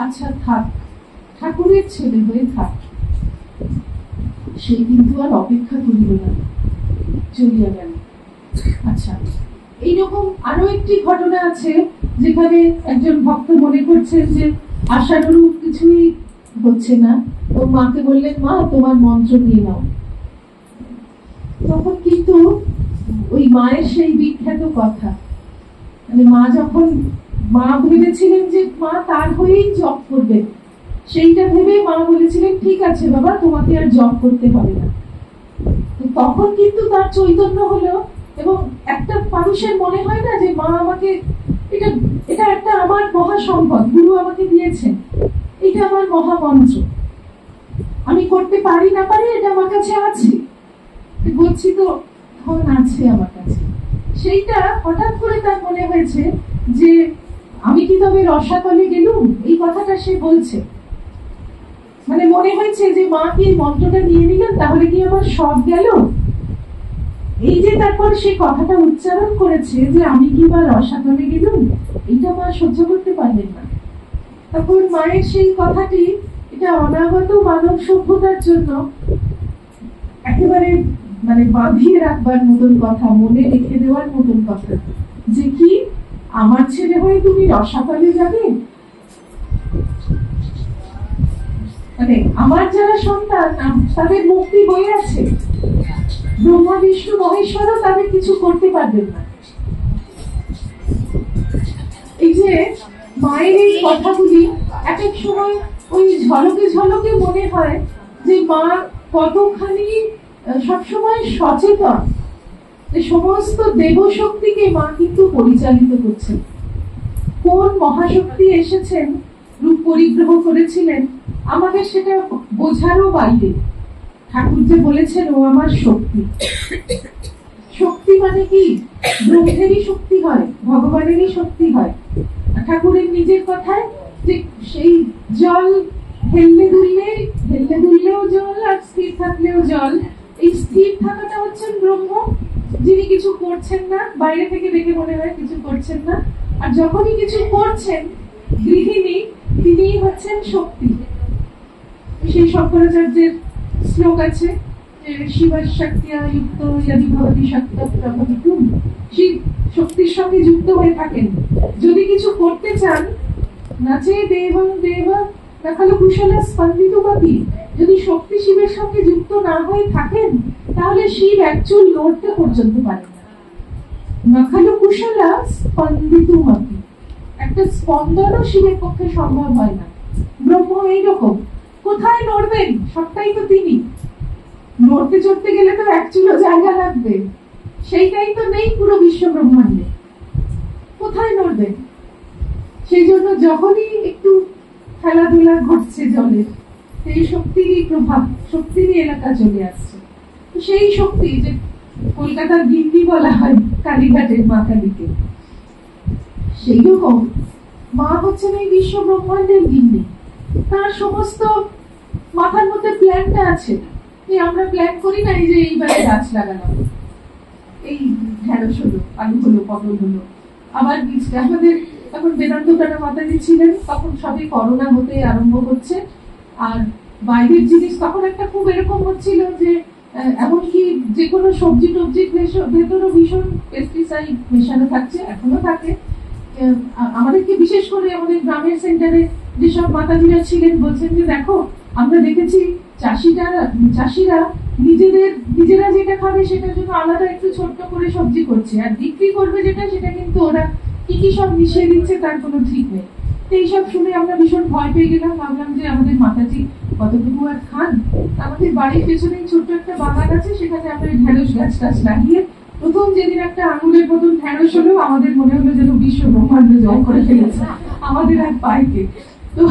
আচ্ছা থাক, ঠাকুরের ছেলে হয়ে থাক। সে কিন্তু আর অপেক্ষা করিল না, চলিয়া গেল। আচ্ছা, এইরকম আরো একটি ঘটনা আছে যেখানে একজন ভক্ত মনে করছেন যে আশানুরূপ কিছুই হচ্ছে না, ও মাকে বললেন, মা তোমার মন্ত্র নিয়ে নাও। তখন কিন্তু ওই মায়ের সেই বিখ্যাত কথা, মানে মা ভেবেছিলেন যে মা তার হয়েই জপ করবেন, সেইটা ভেবে মা বলেছিলেন, ঠিক আছে বাবা, তোমাকে আর জপ করতে হবে না। তখন কিন্তু তার চৈতন্য হলো, এবং একটা মানুষের মনে হয় না যে মা আমাকে, এটা একটা আমার মহা সম্পদ, গুরু আমাকে দিয়েছেন, এটা আমার মহামন্ত্র, আমি করতে পারি না পারি, এটা আমার কাছে আছে, বলছি তো ধন আছে আমার কাছে। সেইটা হঠাৎ করে তার মনে হয়েছে যে আমি কি তবে রসাতলে গেলুম, এই কথাটা সে বলছে। মানে মনে হয়েছে যে মা কি মন্ত্রটা নিয়ে নিলেন, তাহলে কি আমার সব গেল? এই যে তারপর সে কথাটা উচ্চারণ করেছে যে আমি কি বা রসাতলে গেলুম, এটা মা সহ্য করতে পারলেন না। তখন মায়ের সেই কথাটি, এটা অনাগত মানব সভ্যতার জন্য একেবারে মানে বাঁধিয়ে রাখবার মতন কথা, মনে রেখে দেওয়ার মতন কথা, যে কি আমার ছেলে হয়ে তুমি রসাতলে যাবে? মানে আমার যারা সন্তান, তাদের মুক্তি বয়ে আছে, ব্রহ্মা বিষ্ণু মহেশ্বরও তাদের কিছু করতে পারবেন না। এই যে মায়ের এই কথাগুলি এক এক সময় ওই ঝলকে ঝলকে মনে হয় যে মা কতখানি সবসময় সচেতন, সমস্ত দেবশক্তিকে মা কিন্তু পরিচালিত করছেন। কোন মহাশক্তি এসেছেন, রূপ পরিগ্রহ করেছিলেন, আমাদের সেটা বোঝারও বাইরে। ঠাকুর যে বলেছেন, ও আমার শক্তি। শক্তি মানে কি? ব্রহ্মেরই শক্তি হয়, ভগবানেরই শক্তি হয়। ঠাকুরের নিজের কথায় যে সেই জল হেললে দুললেও জল, আর স্থির থাকলেও জল। এই স্থির থাকাটা হচ্ছেন ব্রহ্ম, যিনি কিছু করছেন না, বাইরে থেকে দেখে মনে হয় কিছু করছেন না, আর যখনই কিছু করছেন গৃহিণী, তিনি হচ্ছেন শক্তি। সেই শঙ্করাচার্যের শ্লোক আছে যে শিবশক্তিয়া যুক্ত যদি ভবতি শক্ত প্রভবিতুম, সেই শক্তির সঙ্গে যুক্ত হয়ে থাকেন। যদি কিছু করতে চান, নাচে দেবং দেব নাখালো কুশলা স্পন্দিতুমপি, যদি শক্তি শিবের সঙ্গে যুক্ত না হয়ে থাকেন, তাহলে শিব অ্যাকচুয়াল লড়তে পর্যন্ত পারেন না। নাখালো কুশলা স্পন্দিতুমপি, একটা স্পন্দনও শিবের পক্ষে সম্ভব হয় না। ব্রহ্ম এইরকম, কোথায় নড়বেন? সবটাই তো তিনি। নড়তে চড়তে গেলে তো অ্যাকচুয়াল জায়গা লাগবে, সেইটাই তো নেই পুরো বিশ্ব ব্রহ্মাণ্ডে। কোথায় নড়বেন? সেই জন্য যখনই একটু খেলাধুলা ঘটছে জলের, সেই শক্তিরই প্রভাব, শক্তিরই এলাকা চলে আসছে। সেই শক্তি, যে কলকাতার গিন্নি বলা হয় কালীঘাটের মা কালীকে, সেই রকম মা হচ্ছেন এই বিশ্ব ব্রহ্মাণ্ডের গিন্নি। তার সমস্ত মাথার মধ্যে প্ল্যানটা আছে। আমরা প্ল্যান করি না, এই যে এইবারে গাছ লাগানো, এই ঢেঁড়স হলো, আলু হলো, পটল হলো, আবার বীজটা আমাদের তখন বেদান্ত টানা মাতাজি ছিলেন, তখন সবই করোনা হতে আরম্ভ হচ্ছে। আর বাইরের জিনিস তখন একটা খুব এরকম হচ্ছিল যে এমনকি যে কোনো সবজি টবজির ভেতরও ভীষণ পেস্টিসাইড মেশানো থাকছে, এখনো থাকে। আমাদেরকে বিশেষ করে আমাদের গ্রামের সেন্টারে যেসব মাতাজিরা ছিলেন বলছেন যে দেখো আমরা দেখেছি চাষিরা নিজেরা যেটা খাবে সেটার জন্য আলাদা একটু ছোট্ট করে সবজি করছে, আর বিক্রি করবে যেটা সেটা কিন্তু ওরা কি সব মিশিয়ে দিচ্ছে তার কোনো ঠিক নেই। তো এইসব শুনে আমরা ভীষণ ভয় পেয়ে গেলাম, ভাবলাম যে আমাদের মাতাজি কতটুকু আর খান। আমাদের বাড়ির পেছনেই ছোট্ট একটা বাগান আছে, সেখানে আমরা ঢেঁড়স গাছ টাছ লাগিয়ে প্রথম যেদিন একটা আঙুলের মতন ঢেঁড়স হলো আমাদের মনে হলো যেন বিশ্ব ব্রহ্মাণ্ড জয় করে ফেলেছে আমাদের এক পাইকে। তো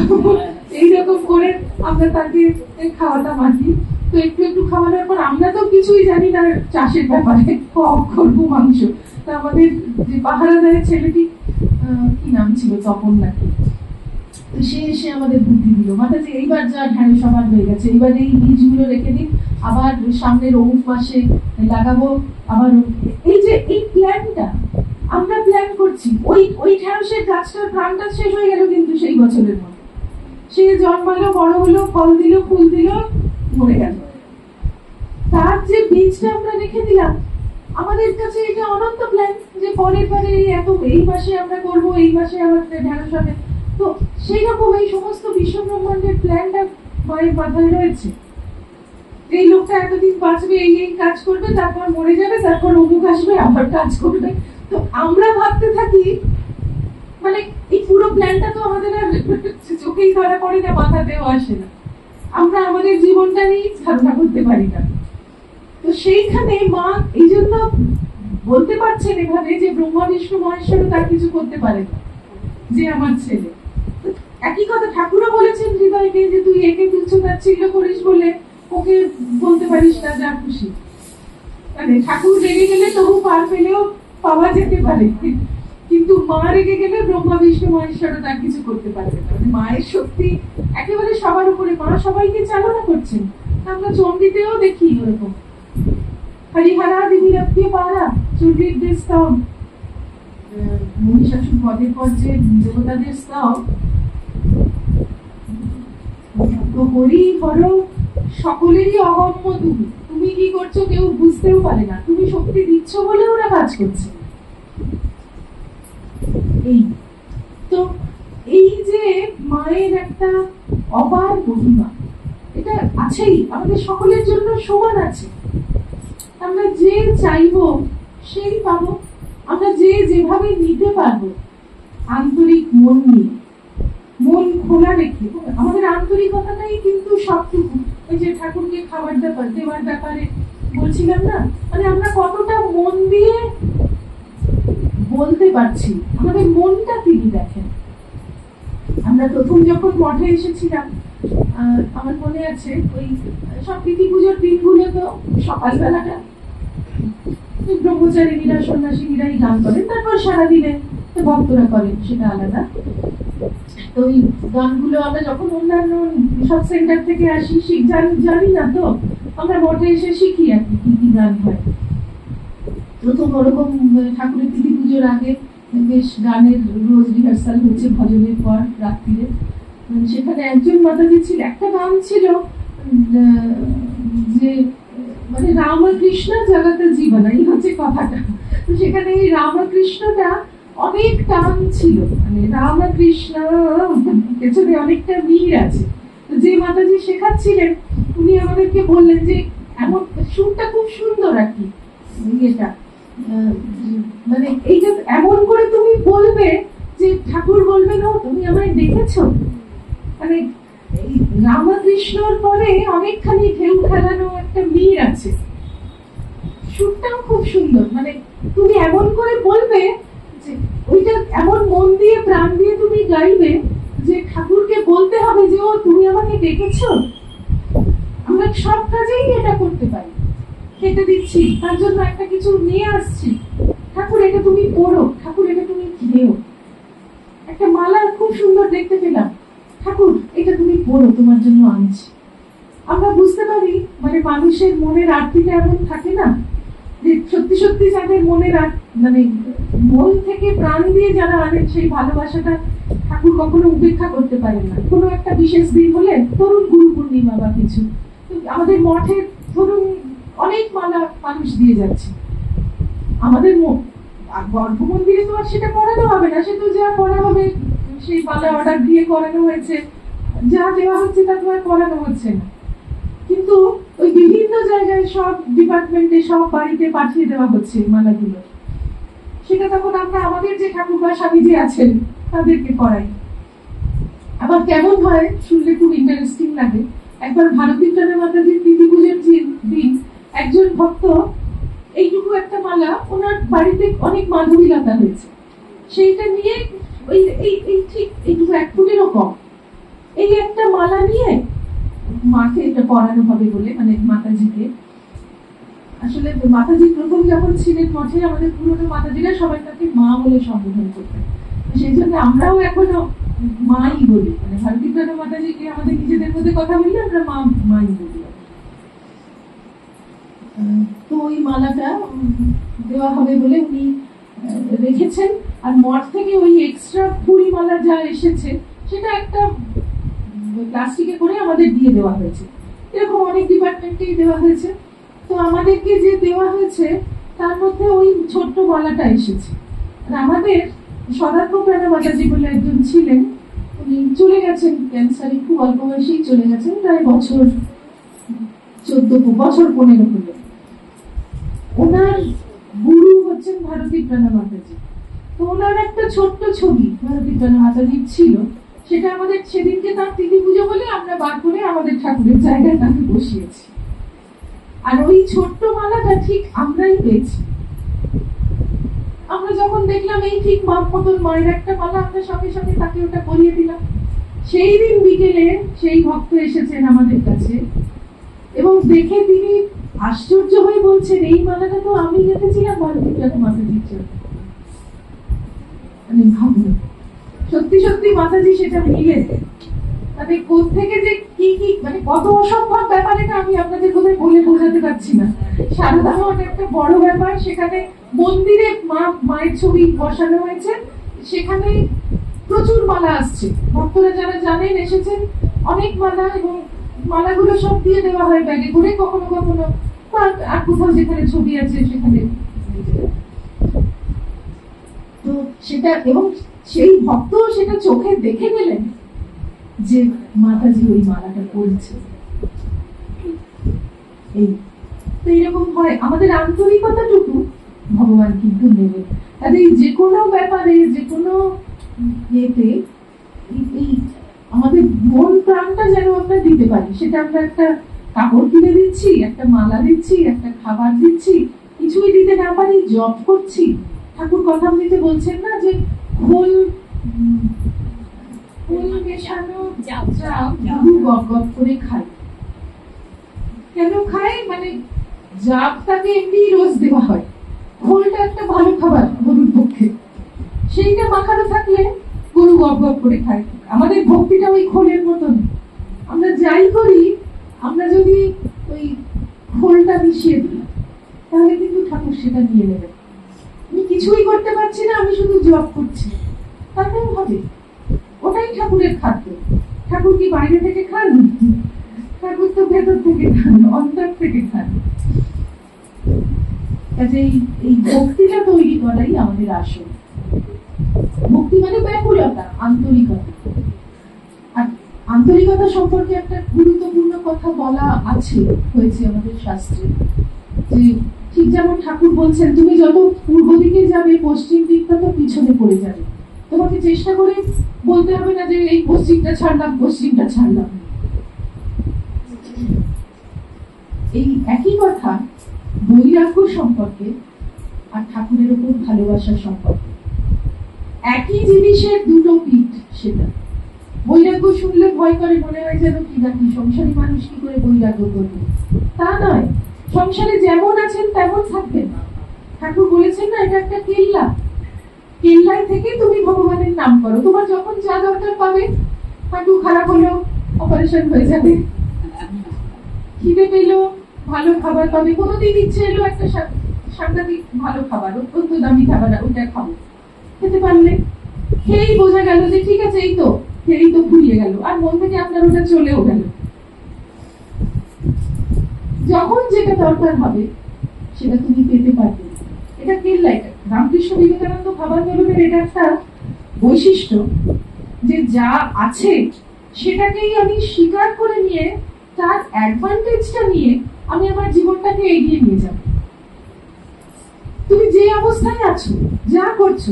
এইরকম করে আমরা তাকে খাওয়াতাম আর কি। তো একটু একটু খাওয়ানোর পর আমরা তো কিছুই জানি না চাষের ব্যাপারে, করবো মাংস। তো আমাদের যে পাহারাদারের ছেলেটি, কি নাম ছিল, তপন নাকি, সে এসে আমাদের বুদ্ধি দিল, মাথাতে এইবার যা ঢেঁড়স সমান হয়ে গেছে, এবার এই বীজগুলো রেখে দিন, আবার সামনের অমুক মাসে লাগাবো। আবার এই যে এই প্ল্যানটা আমরা প্ল্যান করছি, ওই ঢেঁড়সের গাছটার প্রাণটা শেষ হয়ে গেল কিন্তু সেই বছরের মধ্যে। সে জন্মালো, বড় হলো, ফল দিল, ফুল দিল, মরে গেল। তার যে বীজটা আমরা রেখে দিলাম, আমাদের কাছে এটা অনন্ত প্ল্যান যে পরের বারে এই মাসে আমরা করবো, এই মাসে আমার ঢেঁড়স হবে। তো সেই রকম এই সমস্ত বিশ্ব ব্রহ্মাণ্ডের প্ল্যানটা মায়ের মাথায় রয়েছে। এই লোকটা এতদিন বাঁচবে, এই কাজ করবে, তারপর মরে যাবে, তারপর অমুক আসবে, আবার কাজ করবে। তো আমরা ভাবতে থাকি, মানে এই পুরো প্ল্যানটা তো আমাদের আর চোখেই ধরা পড়ে না, মাথাতেও আসে না, আমরা আমাদের জীবনটা নিয়ে ধারণা করতে পারি না। তো সেইখানে মা এই জন্য বলতে পারছেন এভাবে যে ব্রহ্মা বিষ্ণু মহেশ্বরও তার কিছু করতে পারে না, যে আমার ছেলে। একই কথা ঠাকুরও বলেছেন হৃদয়কে যে তুই একে তুচ্ছ তাচ্ছিল্য করিস বলে ওকে বলতে পারিস না যা খুশি। মানে ঠাকুর রেগে গেলে তবু পার পেলেও পাওয়া যেতে পারে, কিন্তু মা রেগে গেলে ব্রহ্মা বিষ্ণু মহেশ্বরও তার কিছু করতে পারবে না। মায়ের শক্তি একেবারে সবার উপরে, মা সবাইকে চালনা করছেন। আমরা চণ্ডীতেও দেখি ওরকম, হরিহরা দিদিরপ্য পারা চণ্ডীর স্তব, মহিষাসুর পদের পর যে দেবতাদের স্তব, তো হরি হর সকলেরই অগম্য, তুমি কি করছো কেউ বুঝতেও পারে না, তুমি শক্তি দিচ্ছ বলে ওরা কাজ করছে। তো এই যে মায়ের একটা অপার মহিমা, এটা আছেই আমাদের সকলের জন্য সমান আছে। আমরা যে চাইবো সেই পাবো, আমরা যেভাবে নিতে পারবো, আন্তরিক মন নিয়ে, মন খোলা রেখে। আমাদের আন্তরিকতাটাই কিন্তু সবটুকু। ওই যে ঠাকুরকে খাবার দেওয়ার ব্যাপারে বলছিলাম না, মানে আমরা কতটা মন দিয়ে বলতে পারছি, আমাদের মনটা তিনি দেখেন। আমরা প্রথম যখন মঠে এসেছিলাম, আমার মনে আছে ওই সব তিথি পুজোর দিনগুলো তো সকালবেলাটা ব্রহ্মচারীরা সন্ন্যাসীরাই গান করেন, তারপর সারাদিনে ভক্তরা করেন, সেটা আলাদা। তো ওই গানগুলো আমরা যখন অন্যান্য সব সেন্টার থেকে আসি জানি না, তো আমরা মঠে এসে শিখি আর কি কি গান হয়। প্রথম ওরকম ঠাকুরের তিথি পুজোর আগে বেশ গানের রোজ রিহার্সাল হচ্ছে ভজনের পর রাত্রিরে। সেখানে একজন মাতাজি ছিল, একটা গান ছিল যে মানে রামকৃষ্ণ জগতের জীবন, এই হচ্ছে কথাটা। তো সেখানে এই রামকৃষ্ণটা অনেক টান ছিল, মানে রামকৃষ্ণ পেছনে অনেকটা মিল আছে। তো যে মাতাজি শেখাচ্ছিলেন উনি আমাদেরকে বললেন যে এমন সুরটা খুব সুন্দর আর কি, এটা মানে এইটা এমন করে তুমি বলবে যে ঠাকুর বলবেন ও তুমি আমায় দেখেছো। মানে রামকৃষ্ণর পরে অনেকখানি ঢেউ খেলানো একটা মিল আছে, সুরটাও খুব সুন্দর। মানে তুমি এমন করে বলবে যে ওইটা এমন মন দিয়ে প্রাণ দিয়ে তুমি গাইবে যে ঠাকুরকে বলতে হবে যে ও তুমি আমাকে দেখেছো। আমরা সব কাজেই এটা করতে পারি, খেতে দিচ্ছি তার জন্য একটা কিছু নিয়ে আসছি, ঠাকুর এটা তুমি পড়ো, ঠাকুর এটা তুমি খেয়েও। একটা মালা খুব সুন্দর দেখতে পেলাম, ঠাকুর এটা তুমি পড়ো, তোমার জন্য আনছি। আমরা বুঝতে পারি মানে মানুষের মনের আরতিটা এমন থাকে না যে সত্যি সত্যি যাদের মনের মানে মন থেকে প্রাণ দিয়ে যারা আনেন সেই ভালোবাসাটা ঠাকুর কখনো উপেক্ষা করতে পারেন না। কোনো একটা বিশেষ দিন হলে, ধরুন গুরু পূর্ণিমা বা কিছু, আমাদের মঠে ধরুন অনেক মালা মানুষ দিয়ে যাচ্ছে। আমাদের গর্ভ মন্দিরে তো আর সেটা করানো হবে না, সে তো যা করা হবে সেই মালা অর্ডার দিয়ে করানো হয়েছে, যা দেওয়া হচ্ছে তা তো আর করানো হচ্ছে না। কিন্তু ওই বিভিন্ন জায়গায় সব ডিপার্টমেন্টে সব বাড়িতে পাঠিয়ে দেওয়া হচ্ছে মালাগুলো। সেটা তখন আমরা আমাদের যে ঠাকুর বা স্বামীজি আছেন তাদেরকে করাই। আবার কেমন হয় শুনলে খুব ইন্টারেস্টিং লাগে, একবার ভারতী প্রাণা মাতাজির তিথি পুজোর দিন একজন ভক্ত এইটুকু একটা মালা, ওনার বাড়িতে অনেক মাধবীলতা হয়েছে, সেইটা নিয়ে ওই এই ঠিক এইটুকু 1 ফুটেরও কম এই একটা মালা নিয়ে মাকে এটা পরানো হবে বলে, মানে মাতাজিকে। আসলে মাতাজি প্রথম যখন ছিলেন মঠে, আমাদের পুরনো মাতাজিরা সবাই তাকে মা বলে সম্বোধন করতেন, সেই জন্য আমরাও এখনো মাই বলি, মানে ভারতী প্রাণা মাতাজিকে আমাদের নিজেদের মধ্যে কথা বললে আমরা মাই বলি। তো ওই মালাটা দেওয়া হবে বলে উনি রেখেছেন, আর মঠ থেকে ওই এক্সট্রা ফুল মালা যা এসেছে সেটা একটা প্লাস্টিকে করে আমাদের দিয়ে দেওয়া হয়েছে। এরকম অনেক ডিপার্টমেন্টেই দেওয়া হয়েছে। তো আমাদেরকে যে দেওয়া হয়েছে তার মধ্যে ওই ছোট্ট মালাটা এসেছে। আর আমাদের সদার্থ প্রাণা মাতাজি বলে একজন ছিলেন, উনি চলে গেছেন ক্যান্সারে, খুব অল্প বয়সেই চলে গেছেন, প্রায় বছর 15 হলো। ওনার গুরু হচ্ছেন ভারতী প্রাণা মাতাজি। তো ওনার একটা ছোট্ট ছবি ভারতী প্রাণা মাতাজির ছিল, সেটা আমাদের সেদিনকে তার তিথি পুজো বলে আমরা বার করে আমাদের ঠাকুরের জায়গায় তাকে বসিয়েছি। আর ওই ছোট্ট মালাটা ঠিক আমরাই পেয়েছি। আমরা যখন দেখলাম এই ঠিক মাপ মতন মায়ের একটা মালা, আমরা সঙ্গে সঙ্গে তাকে ওটা পরিয়ে দিলাম। সেই দিন বিকেলে সেই ভক্ত এসেছেন আমাদের কাছে এবং দেখে তিনি আশ্চর্য হয়ে বলছেন, এই মালাটা তো আমি গেঁথেছিলাম ভারতী প্রাণা মাতাজির জন্য। মানে ভাবুন, সত্যি সত্যি মাতাজি সেটা মিলে, মানে কোত্থেকে যে কি কি, মানে কত অসম্ভব ব্যাপার এটা আমি আপনাদের কোথায় বলে বোঝাতে পারছি না। সারদা মঠ একটা বড় ব্যাপার, সেখানে মন্দিরে মায়ের ছবি বসানো হয়েছে, সেখানে প্রচুর মালা আসছে, ভক্তরা যারা জানেন এসেছেন অনেক মালা, এবং মালাগুলো সব দিয়ে দেওয়া হয় ব্যাগে করে, কখনো কখনো আর কোথাও যেখানে ছবি আছে সেখানে। তো সেটা, এবং সেই ভক্ত সেটা চোখে দেখে গেলেন যে মাতাজি ওই মালাটা পড়ছে। এইরকম হয়, আমাদের আন্তরিকতাটুকু ভগবান কিন্তু নেবে। কাজে যে কোনো ব্যাপারে, যে কোনো ইয়েতে এই আমাদের মন প্রাণটা যেন আমরা দিতে পারি। সেটা আমরা একটা কাপড় কিনে দিচ্ছি, একটা মালা দিচ্ছি, একটা খাবার দিচ্ছি, কিছুই দিতে না পারি, জব করছি। ঠাকুর কথা বলতে বলছেন না যে খোল মেশানো গপ গপ করে খায়। কেন খায়? মানে জাপ তাকে এমনি রোজ দেওয়া হয়, খোলটা একটা ভালো খাবার গরুর পক্ষে, সেইটা মাখানো থাকলে গরু গপ গপ করে খায়। আমাদের ভক্তিটা ওই খোলের মতন, আমরা যাই করি, আমরা যদি ওই খোলটা মিশিয়ে দিই তাহলে কিন্তু ঠাকুর সেটা নিয়ে নেবেন। আমি কিছুই করতে পারছি না, আমি শুধু জপ করছি, তাতেও হবে। ওটাই ঠাকুরের খাদ্য। ঠাকুর কি বাইরে থেকে খান? ঠাকুর তো ভেতর থেকে খান, অন্তর থেকে খান। কাজেই এই ভক্তিটা তৈরি করাই আমাদের আসল। ভক্তি মানে ব্যাকুলতা, আন্তরিকতা। আর আন্তরিকতা সম্পর্কে একটা গুরুত্বপূর্ণ কথা বলা আছে, হয়েছে আমাদের শাস্ত্রে, যে ঠিক যেমন ঠাকুর বলছেন, তুমি যত পূর্ব দিকে যাবে পশ্চিম দিকটা তো পিছনে পড়ে যাবে। তোমাকে চেষ্টা করে বলতে হবে না যে এই পশ্চিমটা ছাড়লাম, পশ্চিমটা ছাড়লাম। এই একই কথা বৈরাগ্য সম্পর্কে আর ঠাকুরের উপর ভালোবাসার সম্পর্কে। একই জিনিসের দুটো পিঠ। সেটা বৈরাগ্য শুনলে ভয় করে, মনে হয় যেন কি নাকি সংসারী মানুষ কি করে বৈরাগ্য করবে। তা নয়, সংসারে যেমন আছেন তেমন থাকবেন। ঠাকুর বলেছেন না, এটা একটা কেল্লা, কেল্লায় থেকে তুমি ভগবানের নাম করো। তোমার যখন যা দরকার পাবে, হাঁটু খারাপ হলো অপারেশন হয়ে যাবে, খিদে পেলো ভালো খাবার পাবে, কোনোদিন ইচ্ছে এলো একটা সাংঘাতিক ভালো খাবার, অত্যন্ত দামি খাবার, ওটা খাবো। খেতে পারলে খেয়েই বোঝা গেল যে ঠিক আছে, এই তো খেয়েই তো ফুরিয়ে গেল, আর মন থেকে আপনার ওটা চলেও গেল। যখন যেটা দরকার হবে সেটা তুমি পেতে পারবে। এটা কেল্লা, এটা রামকৃষ্ণ বিবেকানন্দ খাবার দলনের এটা একটা বৈশিষ্ট্য যে যা আছে সেটাকেই আমি স্বীকার করে নিয়ে তার অ্যাডভান্টেজটা নিয়ে আমি আমার জীবনটাকে এগিয়ে নিয়ে যাব। তুমি যে অবস্থায় আছো, যা করছো,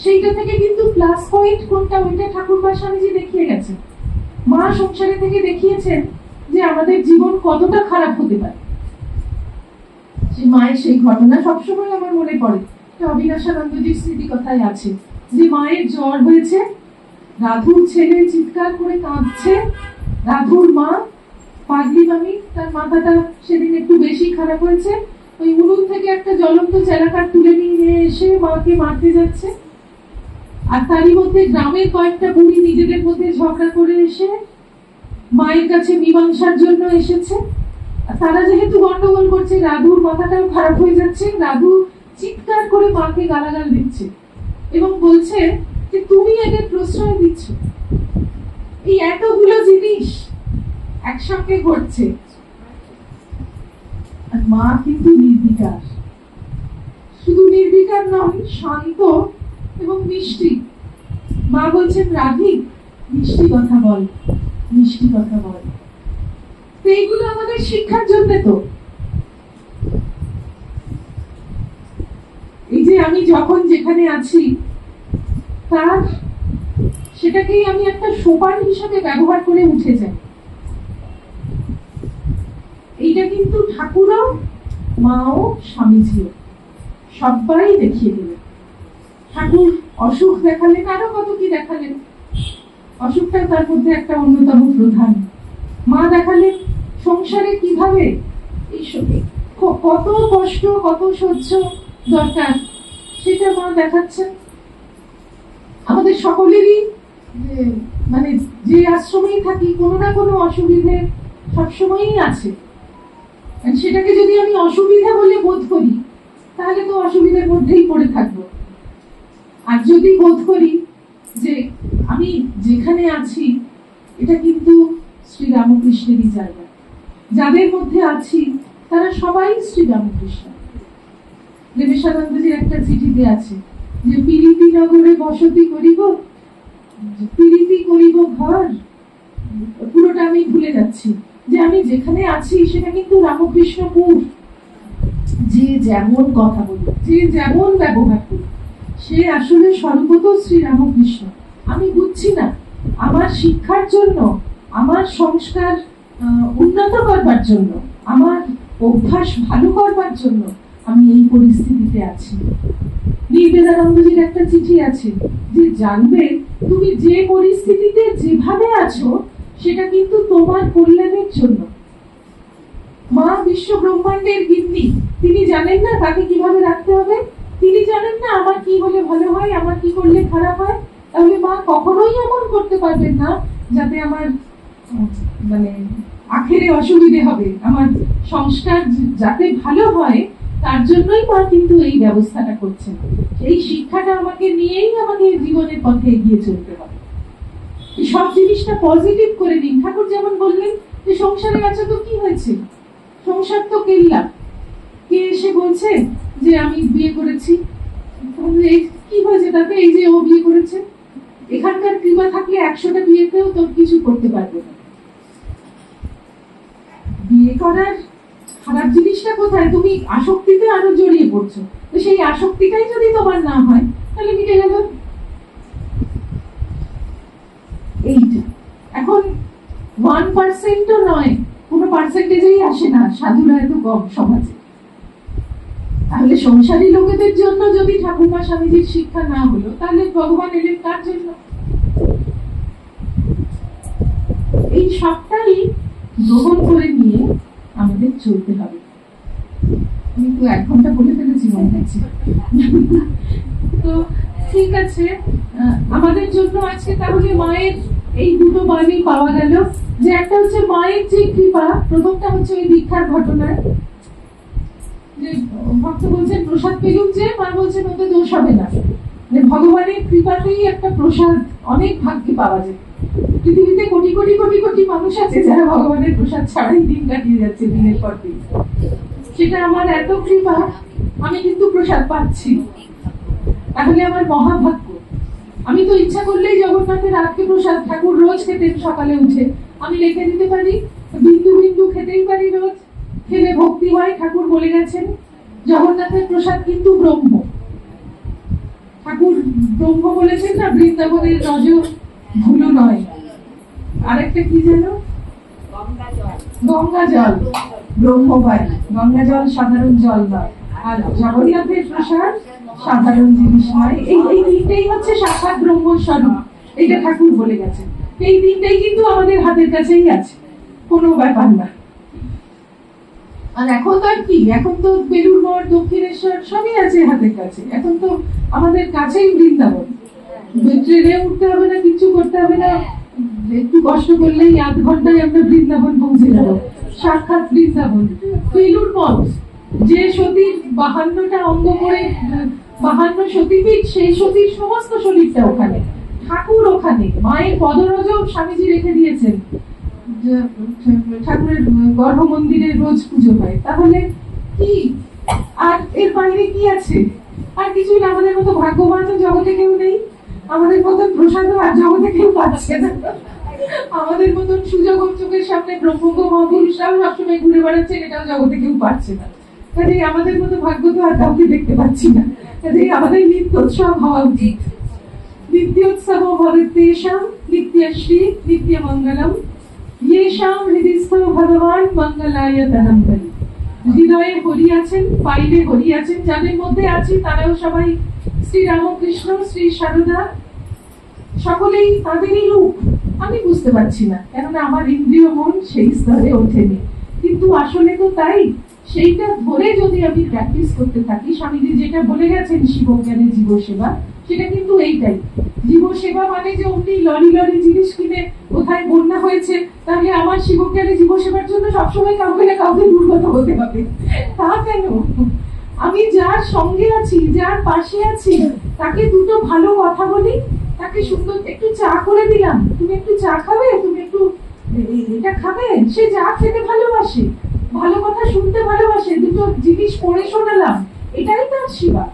সেইটা থেকে কিন্তু প্লাস পয়েন্ট কোনটা ওইটা ঠাকুরমা স্বামীজি দেখিয়ে গেছেন। মা সংসারে থেকে দেখিয়েছেন যে আমাদের জীবন কতটা খারাপ হতে পারে। যে মায়ের সেই ঘটনা সবসময় আমার মনে পড়ে, অবিনাশানন্দজির স্মৃতি কথায় আছে যে মায়ের জ্বর হয়েছে, রাধুর ছেলে চিৎকার করে কাঁদছে, রাধুর মা পাগলি মামি, তার মাথাটা সেদিন একটু বেশি খারাপ হয়েছে, ওই উনুন থেকে একটা জ্বলন্ত চেলাকাঠ তুলে নিয়ে এসে মাকে মারতে যাচ্ছে। আর তারই মধ্যে গ্রামের কয়েকটা বুড়ি নিজেদের মধ্যে ঝগড়া করে এসে মায়ের কাছে মীমাংসার জন্য এসেছে। তারা যেহেতু গন্ডগোল করছে, রাধুর মাথাটাও খারাপ হয়ে যাচ্ছে, রাধু চিৎকার করে মাকে গালাগাল দিচ্ছে এবং বলছে যে তুমি এদের প্রশ্রয় দিচ্ছ। এই এতগুলো জিনিস একসঙ্গে ঘটছে, আর মা কিন্তু নির্বিকার। শুধু নির্বিকার নয়, শান্ত এবং মিষ্টি। মা বলছেন রাধি মিষ্টি কথা বল, মিষ্টি কথা বল। এইগুলো আমাদের শিক্ষার জন্য। তো এই যে আমি যখন যেখানে আছি তার সেটাকেই আমি একটা সোপান হিসাবে ব্যবহার করে উঠে যাই। এইটা কিন্তু ঠাকুরও, মাও, স্বামীজিও সবাই দেখিয়ে দিলেন। ঠাকুর অসুখ দেখালেন, আরো কত কি দেখালেন, অসুখটা তার মধ্যে একটা অন্যতম প্রধান। মা দেখালেন সংসারে কিভাবে কত কষ্ট, কত সহ্য দরকার, সেটা মা দেখাচ্ছেন। আমাদের সকলেরই মানে যে আশ্রমেই থাকি কোনো না কোনো অসুবিধে সবসময়ই আছে। সেটাকে যদি আমি অসুবিধা বলে বোধ করি তাহলে তো অসুবিধার মধ্যেই পড়ে থাকবো। আর যদি বোধ করি যে আমি যেখানে আছি এটা কিন্তু শ্রী রামকৃষ্ণেরই জায়গা, যাদের মধ্যে আছি তারা সবাই শ্রী রামকৃষ্ণ। দেবেশানন্দজির একটা চিঠিতে আছে যে পিরিতি নগরে বসতি করিব, পিরিতি করিব ঘর, পুরোটা আমি ভুলে যাচ্ছি, যে আমি যেখানে আছি সেটা কিন্তু রামকৃষ্ণপুর। যে যেমন কথা বলি, যে যেমন ব্যবহার করি, সে আসলে স্বরূপত শ্রী রামকৃষ্ণ। আমি বুঝছি না, আমার শিক্ষার জন্য, আমার সংস্কার উন্নত করবার জন্য, আমার অভ্যাস ভালো করবার জন্য আমি এই পরিস্থিতিতে আছি। নির্বেদানন্দজির একটা চিঠি আছে যে জানবে তুমি যে পরিস্থিতিতে যেভাবে আছো সেটা কিন্তু তোমার কল্যাণের জন্য। মা বিশ্ব ব্রহ্মাণ্ডের গিন্নি, তিনি জানেন না তাকে কিভাবে রাখতে হবে, তিনি জানেন না আমার কি হলে ভালো হয়, আমার কি করলে খারাপ হয়। তাহলে মা কখনোই এমন করতে পারবেন না যাতে আমার মানে আখেরে অসুবিধে হবে, আমার সংস্কার যাতে ভালো হয় তার জন্যই মা কিন্তু এই ব্যবস্থাটা করছেন। এই শিক্ষাটা আমাকে নিয়েই আমাকে জীবনের পথে এগিয়ে চলতে হবে। সব জিনিসটা পজিটিভ করে দিন। ঠাকুর যেমন বললেন যে সংসারে আছো তো কি হয়েছে, সংসার তো কেল্লা, কে এসে বলছে যে আমি বিয়ে করেছি, কি হয়েছে তাতে, এই যে ও বিয়ে করেছে, এখানকার কৃপা থাকলে 100টা বিয়েতেও তোর কিছু করতে পারবে না। বিয়ে করার খারাপ জিনিসটা কোথায়, তুমি আসক্তিতে আরো জড়িয়ে পড়ছো। তো সেই আসক্তিটাই যদি তোমার না হয় তাহলে মিটে গেল। এইটা এখন 1%ও নয়, কোনো পার্সেন্টেজেই আসে না, সাধুরা এত কম সমাজে। তাহলে সংসারী লোকেদের জন্য যদি ঠাকুরমা স্বামীজির শিক্ষা না হলো তাহলে ভগবান এলেন কার জন্য? এই সবটাই গ্রহণ করে নিয়ে আমাদের চলতে হবে। কিন্তু 1 ঘন্টা বলে ফেলেছি মনে হচ্ছে। তো ঠিক আছে, আমাদের জন্য আজকে তাহলে মায়ের এই দুটো বাণী পাওয়া গেল, যে একটা হচ্ছে মায়ের যে কৃপা, প্রথমটা হচ্ছে ওই দীক্ষার ঘটনায় যে ভক্ত বলছেন প্রসাদ পেলুম, যে মা বলছেন ওতে দোষ হবে না, মানে ভগবানের কৃপাতেই একটা প্রসাদ অনেক ভাগ্যে পাওয়া যায়। পৃথিবীতে কোটি কোটি কোটি কোটি মানুষ আছে যারা ভগবানের প্রসাদ ছাড়াই দিন কাটিয়ে যাচ্ছে দিনের পর দিন। সেটা আমার এত কৃপা, আমি কিন্তু প্রসাদ পাচ্ছি, তাহলে আমার মহাভাগ্য। আমি তো ইচ্ছা করলেই জগন্নাথের আজকে প্রসাদ ঠাকুর রোজ খেতেন সকালে উঠে, আমি রেখে দিতে পারি, বিন্দু বিন্দু খেতেই পারি রোজ, খেলে ভক্তি হয়। ঠাকুর বলে গেছেন জগন্নাথের প্রসাদ কিন্তু ব্রহ্ম। ঠাকুর ব্রহ্ম বলেছেন না, বৃন্দাবনের রজ ধুলো নয়, আরেকটা কি যেন গঙ্গা জল ব্রহ্মবাড়ি, গঙ্গা জল সাধারণ জল নয়, আর জগন্নাথের প্রসাদ সাধারণ জিনিস নয়। এই তিনটেই হচ্ছে সাক্ষাৎ ব্রহ্মস্বরূপ, এটা ঠাকুর বলে গেছেন। এই তিনটেই কিন্তু আমাদের হাতের কাছেই আছে, কোনো ব্যাপার না। আর এখন তো আর কি, এখন তো বেলুর মঠ, দক্ষিণেশ্বর সবই আছে হাতের কাছে। এখন তো আমাদের কাছেই বৃন্দাবন, ট্রেনে উঠতে হবে না, কিছু করতে হবে না, একটু কষ্ট করলেই 8 ঘন্টায় আমরা বৃন্দাবন পৌঁছে যাব। সাক্ষাৎ বৃন্দাবন। বেলুর মঠ, যে সতীর 52টা অঙ্গ করে 52 সতীপীঠ, সেই সতীর সমস্ত শরীরটা ওখানে, ঠাকুর ওখানে, মায়ের পদরজ স্বামীজি রেখে দিয়েছেন, ঠাকুরের গর্ভ মন্দিরে রোজ পুজো হয়। তাহলে কি আর এর বাইরে কি আছে? আর কিছুই না। আমাদের মতো ভাগ্যবান জগতে কেউ নেই, আমাদের মতো প্রসাদ আর জগতে কেউ পাচ্ছে না, আমাদের মতন সুযোগ চোখের সামনে ব্রহ্মজ্ঞ মহাপুরুষরাও সবসময় ঘুরে বেড়াচ্ছে, এটাও জগতে কেউ পাচ্ছে না। কাজে আমাদের মতো ভাগ্য তো আর কাউকে দেখতে পাচ্ছি না। কাজে আমাদের নিত্যোৎসব হওয়া উচিত। নিত্যোৎসব ভরতেশাম নিত্যশ্রী নিত্য মঙ্গলম येषां हृदिस्थो ভগবান মঙ্গলায় তনম বলি। হৃদয়ে হরি আছেন, বাইরে হরি আছেন, যাদের মধ্যে আছি তারাও সবাই শ্রী রামকৃষ্ণ, শ্রী সারদা, সকলেই তাদেরই রূপ। আমি বুঝতে পারছি না, কেননা আমার ইন্দ্রিয় মন সেই স্তরে ওঠেনি, কিন্তু আসলে তো তাই। সেইটা ধরে যদি আমি প্র্যাকটিস করতে থাকি, স্বামীজি যেটা বলে গেছেন শিবজ্ঞানে জীব সেবা, সেটা কিন্তু এইটাই। জীব সেবা মানে যে অমনি লরি লরি জিনিস কিনে কোথায় বন্যা হয়েছে, তাহলে আমার শিবজ্ঞানে জীব সেবার জন্য সবসময় কাউকে না কাউকে দুর্গত হতে হবে, তা কেন? আমি যার সঙ্গে আছি, যার পাশে আছি, তাকে দুটো ভালো কথা বলি, তাকে সুন্দর একটু চা করে দিলাম, তুমি একটু চা খাবে, তুমি একটু এটা খাবে, সে যা খেতে ভালোবাসে, ভালো কথা শুনতে ভালোবাসে, দুটো জিনিস পড়ে শোনালাম, এটাই তার সেবা।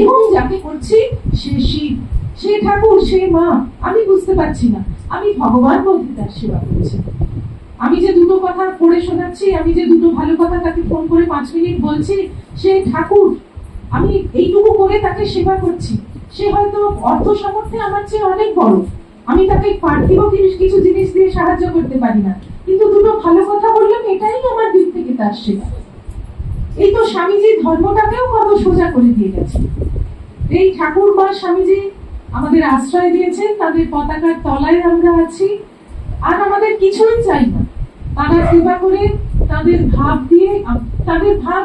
এবং যাকে করছি সে শিব, সে ঠাকুর, সে মা, আমি বুঝতে পারছি না, আমি ভগবান বলতে তার সেবা করছি। আমি যে দুটো কথা পড়ে শোনাচ্ছি, আমি যে দুটো ভালো কথা তাকে ফোন করে 5 মিনিট বলছি, সে ঠাকুর, আমি এইটুকু করে তাকে সেবা করছি। সে হয়তো অর্থ সামর্থ্যে আমার চেয়ে অনেক বড়, আমি তাকে পার্থিব কিছু জিনিস দিয়ে সাহায্য করতে পারি না, কিন্তু দুটো ভালো কথা বললাম, এটাই আমার দিক থেকে তার সেবা। এই তো স্বামীজি ধর্মটাকেও কত সোজা করে দিয়ে গেছে। এই ঠাকুর বা স্বামীজি আমাদের আশ্রয় দিয়েছেন, তাদের পতাকার তলায় আমরা আছি, আর আমাদের কিছুই চাই না। তারা কৃপা করে তাদের ভাব দিয়ে, তাদের ভাব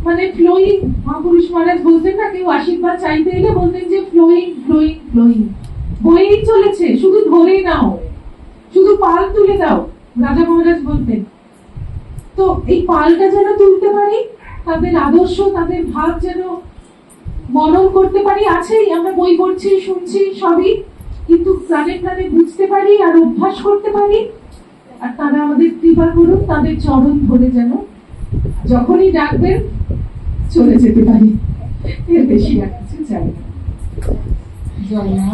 মানে ফ্লোয়িং, মহাপুরুষ মহারাজ বলতেন না, কেউ আশীর্বাদ চাইতে এলে বলতেন যে ফ্লোয়িং ফ্লোয়িং ফ্লোয়িং, বয়েই চলেছে, শুধু ধরে নাও, শুধু পাল তুলে দাও, রাজা মহারাজ বলতেন। তো এই পালটা যেন তুলতে পারি, তাদের আদর্শ, তাদের ভাব যেন মনন করতে পারি, আছেই, আমরা বই পড়ছি, শুনছি সবই, কিন্তু প্রাণে প্রাণে বুঝতে পারি আর অভ্যাস করতে পারি। আর তারা আমাদের কৃপা করুন, তাদের চরণ ধরে যেন যখনই ডাকবেন চলে যেতে পারি, এর বেশি আর কিছু চাই না। জয় মা।